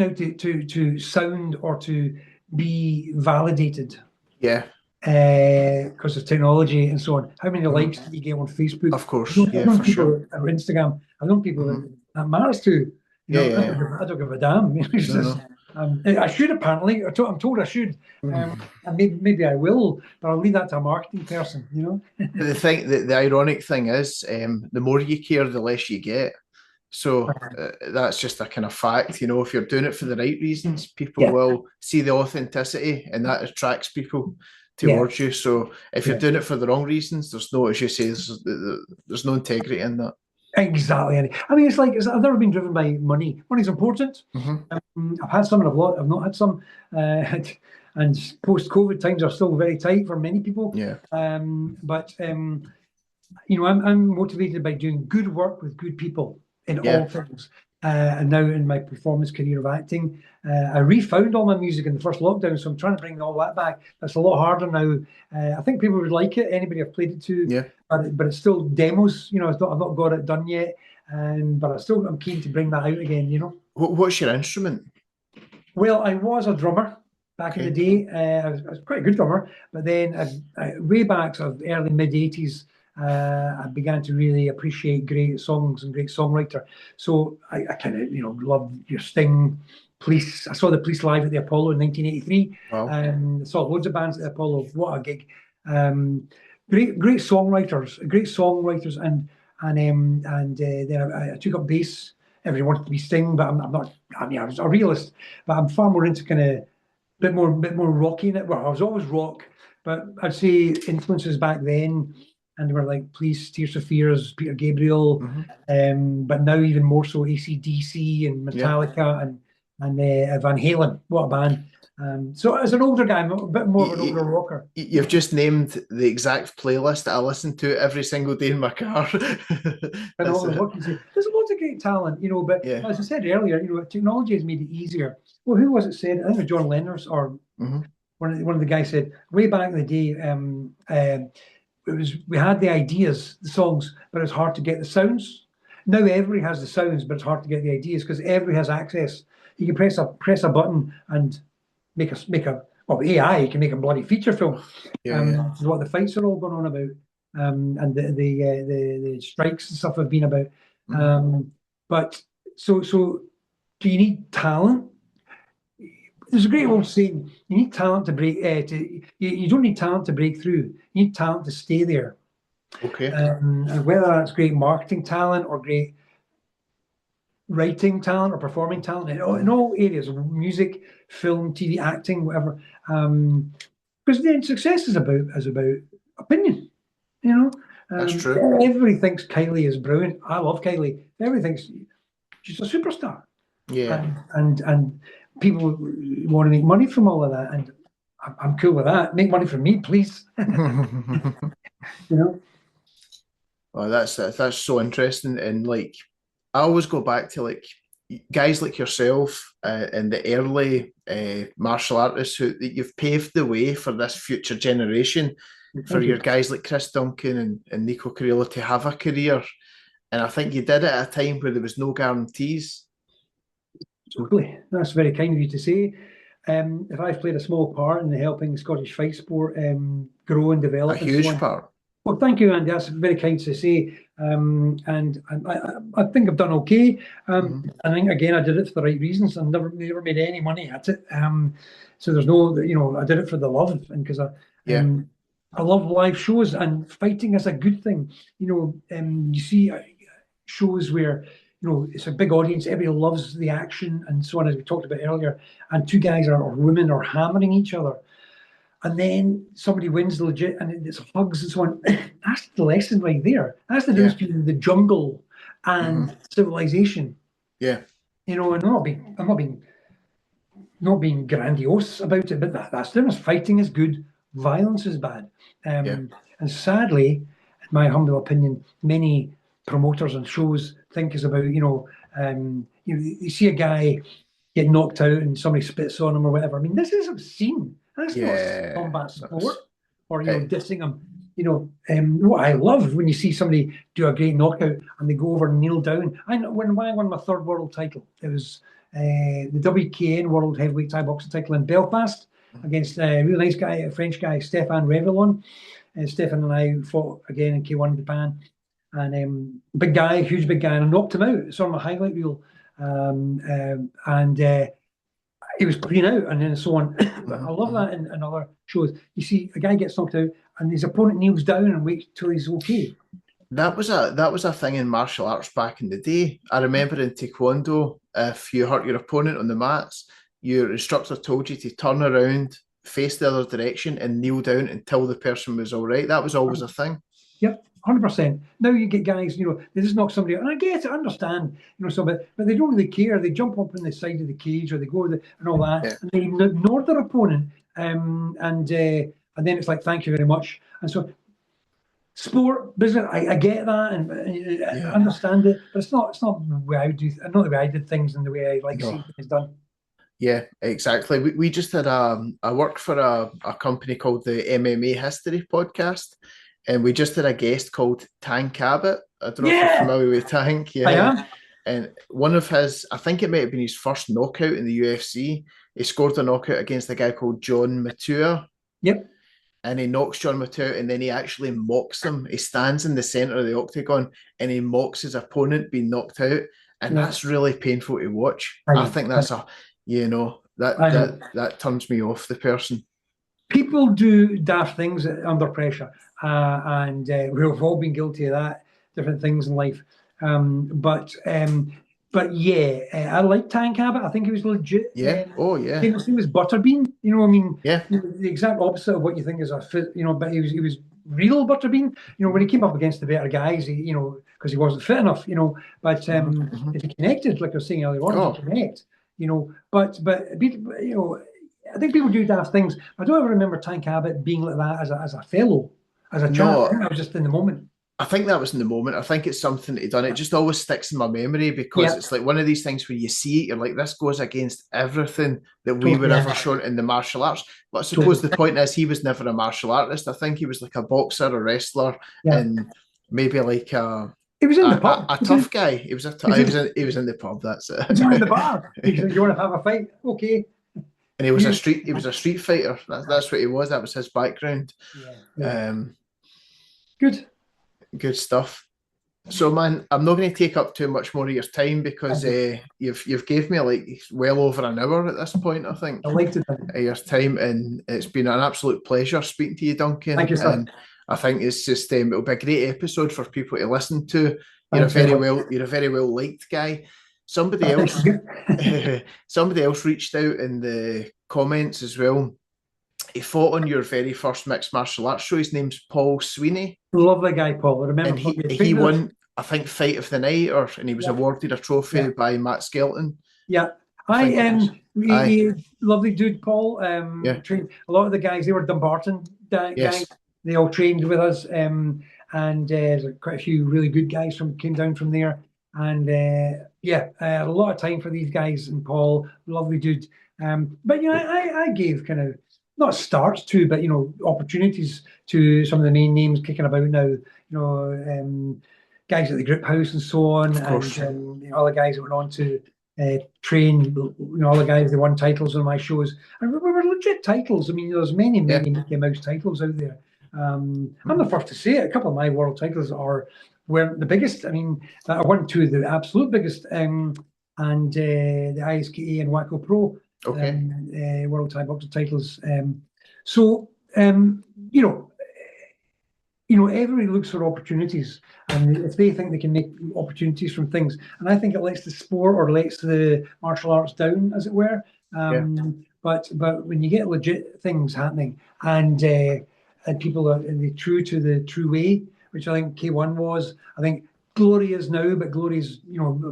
to sound or to be validated. Yeah. because of technology and so on. How many likes do you get on Facebook? Of course, I yeah, don't for people sure. or Instagram. I don't people that matters to. You Yeah, know, yeah, yeah. I don't give a damn. It's No, just, no. I should apparently. I'm told I should, and maybe I will, but I'll leave that to a marketing person. You know. The ironic thing is, the more you care, the less you get. So that's just a kind of fact, you know. If you're doing it for the right reasons, people Yeah, will see the authenticity, and that attracts people yeah, towards you. So if you're yeah. doing it for the wrong reasons, there's no, as you say, there's no integrity in that. Exactly. Andy. I mean, I've never been driven by money. Money's important. I've had some and I've not had some. Uh, and post-COVID times are still very tight for many people. Yeah, But you know, I'm motivated by doing good work with good people in yeah. all things. And now in my performance career of acting, I refound all my music in the first lockdown, so I'm trying to bring all that back. That's a lot harder now. I think people would like it. Anybody I've played it to, Yeah. but it's still demos. You know, I've not got it done yet, but I'm keen to bring that out again. You know. What's your instrument? Well, I was a drummer back in the Okay. day. I was quite a good drummer, but then way back sort of early mid '80s, I began to really appreciate great songs and great songwriter. So I kind of love your Sting, Police. I saw the Police live at the Apollo in 1983. Wow. Saw loads of bands at the Apollo. What a gig! Um, great songwriters, and then I took up bass. Everybody wanted to be Sting, but I'm not. I mean, I was a realist, but I'm far more into kind of bit more rocky in it. Well, I was always rock, but I'd say influences back then, and they were like Police, Tears for Fears, Peter Gabriel, but now even more so AC/DC and Yeah. Metallica and Van Halen. What a band! So as an older guy, I'm a bit more of an older rocker. You've just named the exact playlist that I listen to every single day in my car. And That's all the it. work you see. There's a lot of great talent, but Yeah. as I said earlier, technology has made it easier. Well, who was it said? I think it was John Lennon or one of the guys said way back in the day, we had the ideas, the songs, but it's hard to get the sounds. Now everybody has the sounds, but it's hard to get the ideas because everybody has access. You can press a button and make a well, AI can make a bloody feature film. Which is what the fights are all going on about, and the strikes and stuff have been about. But so do you need talent? There's a great old saying: you need talent to break. You don't need talent to break through. You need talent to stay there. Okay. And whether that's great marketing talent or great writing talent or performing talent in all areas of music, film, TV, acting, whatever. Because then success is about opinion. That's true. Everybody thinks Kylie is brilliant. I love Kylie. Everybody thinks she's a superstar. Yeah. And people want to make money from all of that, and I'm cool with that. Make money from me, please. Oh, that's so interesting. And like, I always go back to like guys like yourself and the early martial artists who you've paved the way for this future generation, for your guys like Chris Duncan and Nico Carrillo to have a career. And I think you did it at a time where there was no guarantees. Totally. That's very kind of you to say. If I've played a small part in helping the Scottish fight sport grow and develop, A huge part. Well, thank you, Andy. That's very kind to say. And I think I've done okay. I think again I did it for the right reasons and never made any money at it. So there's no, I did it for the love and because I love live shows and fighting is a good thing. You see shows where it's a big audience, everybody loves the action and so on, as we talked about earlier, and two guys or women are hammering each other. And then somebody wins legit and it's hugs and so on. That's the lesson right there. That's the difference between the jungle and civilization. Yeah. And I'm not being grandiose about it, but that's the difference. Fighting is good, violence is bad. And sadly, in my humble opinion, many promoters and shows think is about, you see a guy get knocked out and somebody spits on him or whatever. I mean, this is obscene. That's not combat sport or, dissing him. What I love when you see somebody do a great knockout and they go over and kneel down. When I won my third world title, it was the WKN World Heavyweight Thai Boxing title in Belfast. against a really nice guy, a French guy, Stéphane Révillon. Stefan and I fought again in K-1 in Japan. And big guy, huge big guy, and I knocked him out. It's on my highlight reel. He was clean out and then so on. But I love that in other shows. You see a guy gets knocked out and his opponent kneels down and waits till he's okay. That was a thing in martial arts back in the day. I remember in Taekwondo, if you hurt your opponent on the mats, your instructor told you to turn around, face the other direction, and kneel down until the person was all right. That was always a thing. Yep, 100%. Now you get guys, they just knock somebody out, and I get it, I understand, but they don't really care. They jump up on the side of the cage or they go and all that, and they ignore their opponent, and then it's like, thank you very much. And so, sport, business, I get that and I understand it, but it's not the way I do, not the way I did things and the way I like seeing things done. Yeah, exactly. We just had I work for a company called the MMA History podcast, and we just had a guest called Tank Abbott. I don't know if you're familiar with Tank. Yeah, I am. And one of his, I think it might have been his first knockout in the UFC. He scored a knockout against a guy called John Matua. Yep. And he knocks John Matua, and then he actually mocks him. He stands in the centre of the octagon and he mocks his opponent being knocked out, and that's really painful to watch. I think that's that turns me off the person. People do daft things under pressure, and we've all been guilty of that. Different things in life, but yeah, I like Tank Abbott. I think he was legit. Yeah. He was Butterbean. Yeah. The exact opposite of what you think is a fit. But he was real Butterbean. When he came up against the better guys, because he wasn't fit enough. But if he connected, like I was saying earlier on, he connect. But I think people do daft things. I don't ever remember Tank Abbott being like that as a fellow, as a chap. I think that was just in the moment. I think that was in the moment. I think it's something that he done. It just always sticks in my memory because it's like one of these things where you see it, you're like, this goes against everything that we were ever shown in the martial arts. But I suppose the point is he was never a martial artist. I think he was like a boxer, a wrestler, and maybe like he was in the pub. A tough guy. He was in the pub. That's it. He was in the bar. You want to have a fight? Okay. And he was a street fighter. That's what he was. That was his background. Good stuff. So, man, I'm not going to take up too much more of your time because you've gave me like well over an hour at this point, I think. I liked it. Your time, and it's been an absolute pleasure speaking to you, Duncan. Thank you, sir. And I think it's just it'll be a great episode for people to listen to. You're a very well liked guy. Somebody else reached out in the comments as well. He fought on your very first mixed martial arts show. His name's Paul Sweeney. Lovely guy, Paul. I remember. And he won, I think, Fight of the Night, and he was awarded a trophy by Matt Skelton. Yeah. Lovely dude, Paul. Trained a lot of the guys. They were Dumbarton guys. They all trained with us, and there's quite a few really good guys came down from there. And a lot of time for these guys. And Paul, lovely dude. But I gave kind of not starts to, but opportunities to some of the main names kicking about now. Guys at the Grip House and so on, and all the guys that went on to train. All the guys that won titles on my shows, and we were legit titles. I mean, there's many Mickey Mouse titles out there. I'm the first to say it. A couple of my world titles weren't the biggest. I mean, I won two of the absolute biggest, and the ISKA and WAKO Pro. World Thai boxing titles. Everybody looks for opportunities, and if they think they can make opportunities from things, and I think it lets the sport or lets the martial arts down, as it were. But when you get legit things happening, and people are true to the true way, which I think K-1 was. I think Glory is now, but Glory's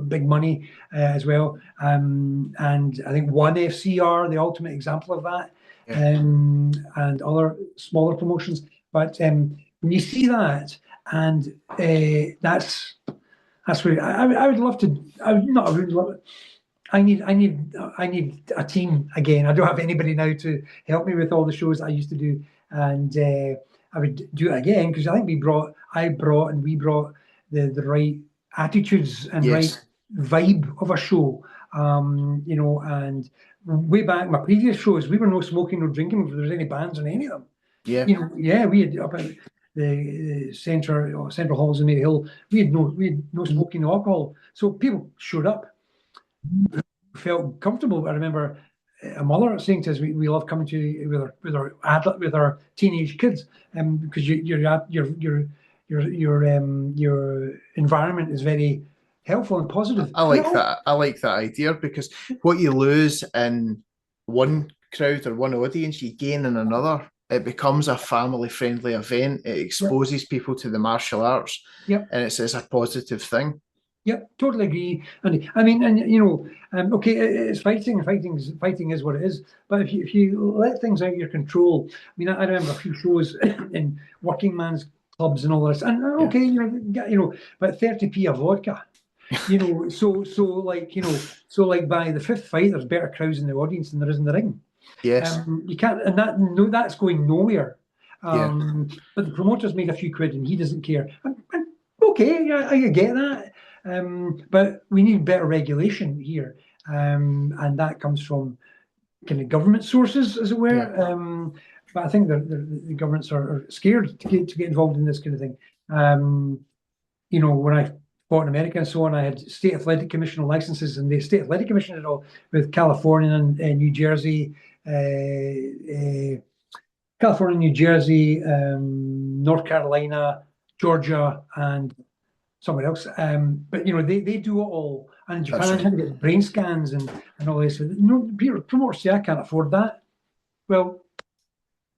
big money as well, and I think ONE FCR, the ultimate example of that, and other smaller promotions. But when you see that, and that's where I would love to. I need a team again. I don't have anybody now to help me with all the shows I used to do, and I would do it again because I think we brought the right attitudes and right vibe of a show, and way back my previous shows, we were no smoking, no drinking. If there was any bans on any of them, Yeah. we had up at the central halls in Maryhill, we had no smoking, no alcohol. So people showed up, felt comfortable. I remember a mother saying to us, "We love coming to you with our teenage kids, because your environment is very helpful and positive." I like that. I like that idea, because what you lose in one crowd or one audience, you gain in another. It becomes a family-friendly event. It exposes people to the martial arts, and it's a positive thing. Yep, totally agree. And I mean, okay, it's fighting. Fighting is what it is. But if you let things out of your control, I mean, I remember a few shows in working man's clubs and all this. And okay, but 30p of vodka. So like by the fifth fight, there's better crowds in the audience than there is in the ring. Yes. You can't, and that's going nowhere. But the promoter's made a few quid and he doesn't care. And okay, I get that. But we need better regulation here, and that comes from kind of government sources, as it were. But I think the governments are scared to get involved in this kind of thing. When I fought in America and so on, I had state athletic commission licenses, and the state athletic commission did it all with California and New Jersey, North Carolina, Georgia, and somewhere else. But they do it all. And in Japan, had to get brain scans and all this. Promoters say, I can't afford that. Well,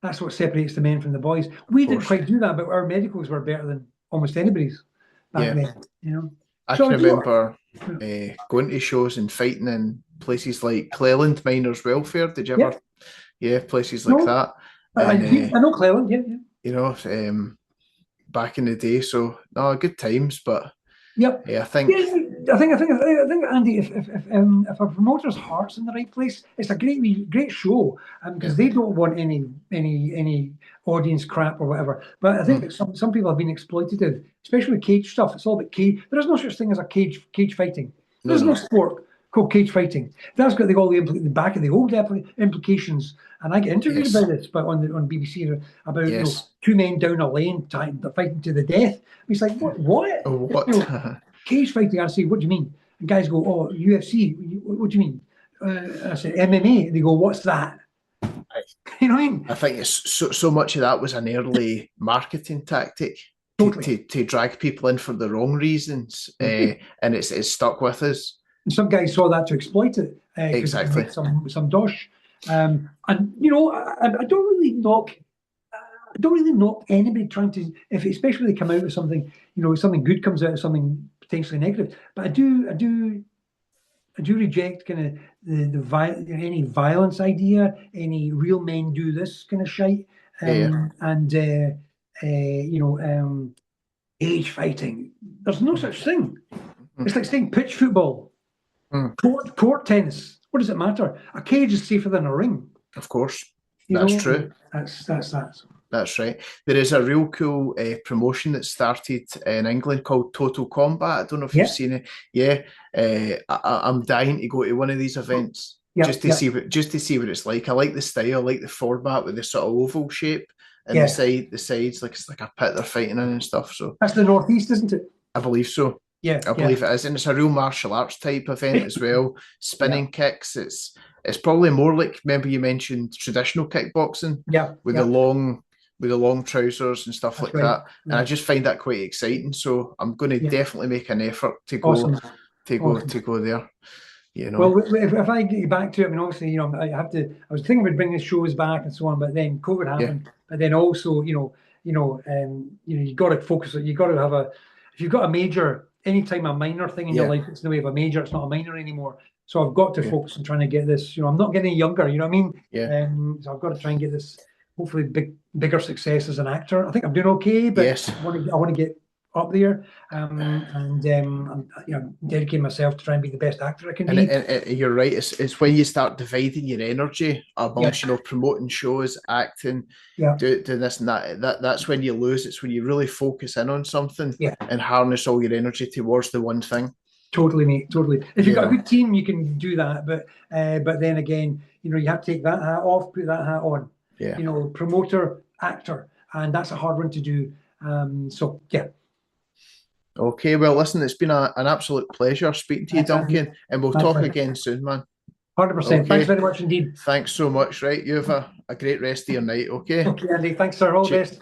that's what separates the men from the boys. We didn't quite do that, but our medicals were better than almost anybody's back then. I can remember going to shows and fighting in places like Cleland Miners Welfare. Did you ever? Yeah, places like that. And, I know Cleland, back in the day. So no, good times, but I think Andy, if a promoter's heart's in the right place, it's a great show, because they don't want any audience crap or whatever. But I think that some people have been exploitative, especially with cage stuff. It's all about cage. There is no such thing as a cage fighting. There's no sport called cage fighting. That's got all the back of the old implications. And I get interviewed about this, but on BBC about two men down a lane fighting to the death. It's like what? What? Cage fighting. I say, what do you mean? And guys go, oh, UFC. What do you mean? I said MMA. And they go, what's that? You know what I mean? I think it's so much of that was an early marketing tactic. Totally. To drag people in for the wrong reasons, and it's stuck with us. And some guys saw that to exploit it. Exactly. Some dosh. And I don't really knock anybody trying to, especially when they come out with something, something good comes out of something potentially negative. But I do reject kind of any violence idea, any real men do this kind of shite, age fighting. There's no such thing. It's like saying pitch football, court tennis. What does it matter? A cage is safer than a ring. Of course, that's true. That's right. There is a real cool promotion that started in England called Total Combat. I don't know if you've seen it. Yeah, I'm dying to go to one of these events just to see what it's like. I like the style, I like the format with the sort of oval shape and the sides, like it's like a pit they're fighting in and stuff. So that's the northeast, isn't it? I believe so. Yeah, I believe it is, and it's a real martial arts type event as well. Spinning kicks. It's probably more like, remember you mentioned traditional kickboxing. With the long trousers and stuff like that. And I just find that quite exciting. So I'm going to definitely make an effort to go to go there. Well, if I get back to it, I mean, obviously, I was thinking about bringing shows back and so on, but then COVID happened. But then also, you got to focus. You got to have if you've got a major. Anytime a minor thing in your life, it's in the way of a major, it's not a minor anymore. So I've got to focus on trying to get this, I'm not getting younger, you know what I mean? Yeah. So I've got to try and get this, hopefully bigger success as an actor. I think I'm doing okay, but I want to get up there, and dedicate myself to try and be the best actor I can be. And you're right. It's when you start dividing your energy amongst promoting shows, acting, doing this and that. That's when you lose. It's when you really focus in on something and harness all your energy towards the one thing. Totally, mate. Totally. If you've got a Yeah. good team, you can do that. But then again, you know, you have to take that hat off, put that hat on. Yeah. You know, promoter, actor, and that's a hard one to do. So yeah. Okay, well, listen, it's been an absolute pleasure speaking to you, Thanks, Andy. Duncan, and we'll My talk pleasure. again soon, man. 100%. Thanks Okay. very much indeed. Thanks so much, right? You have a great rest of your night, okay? Okay, Andy. Thanks, sir. All the best.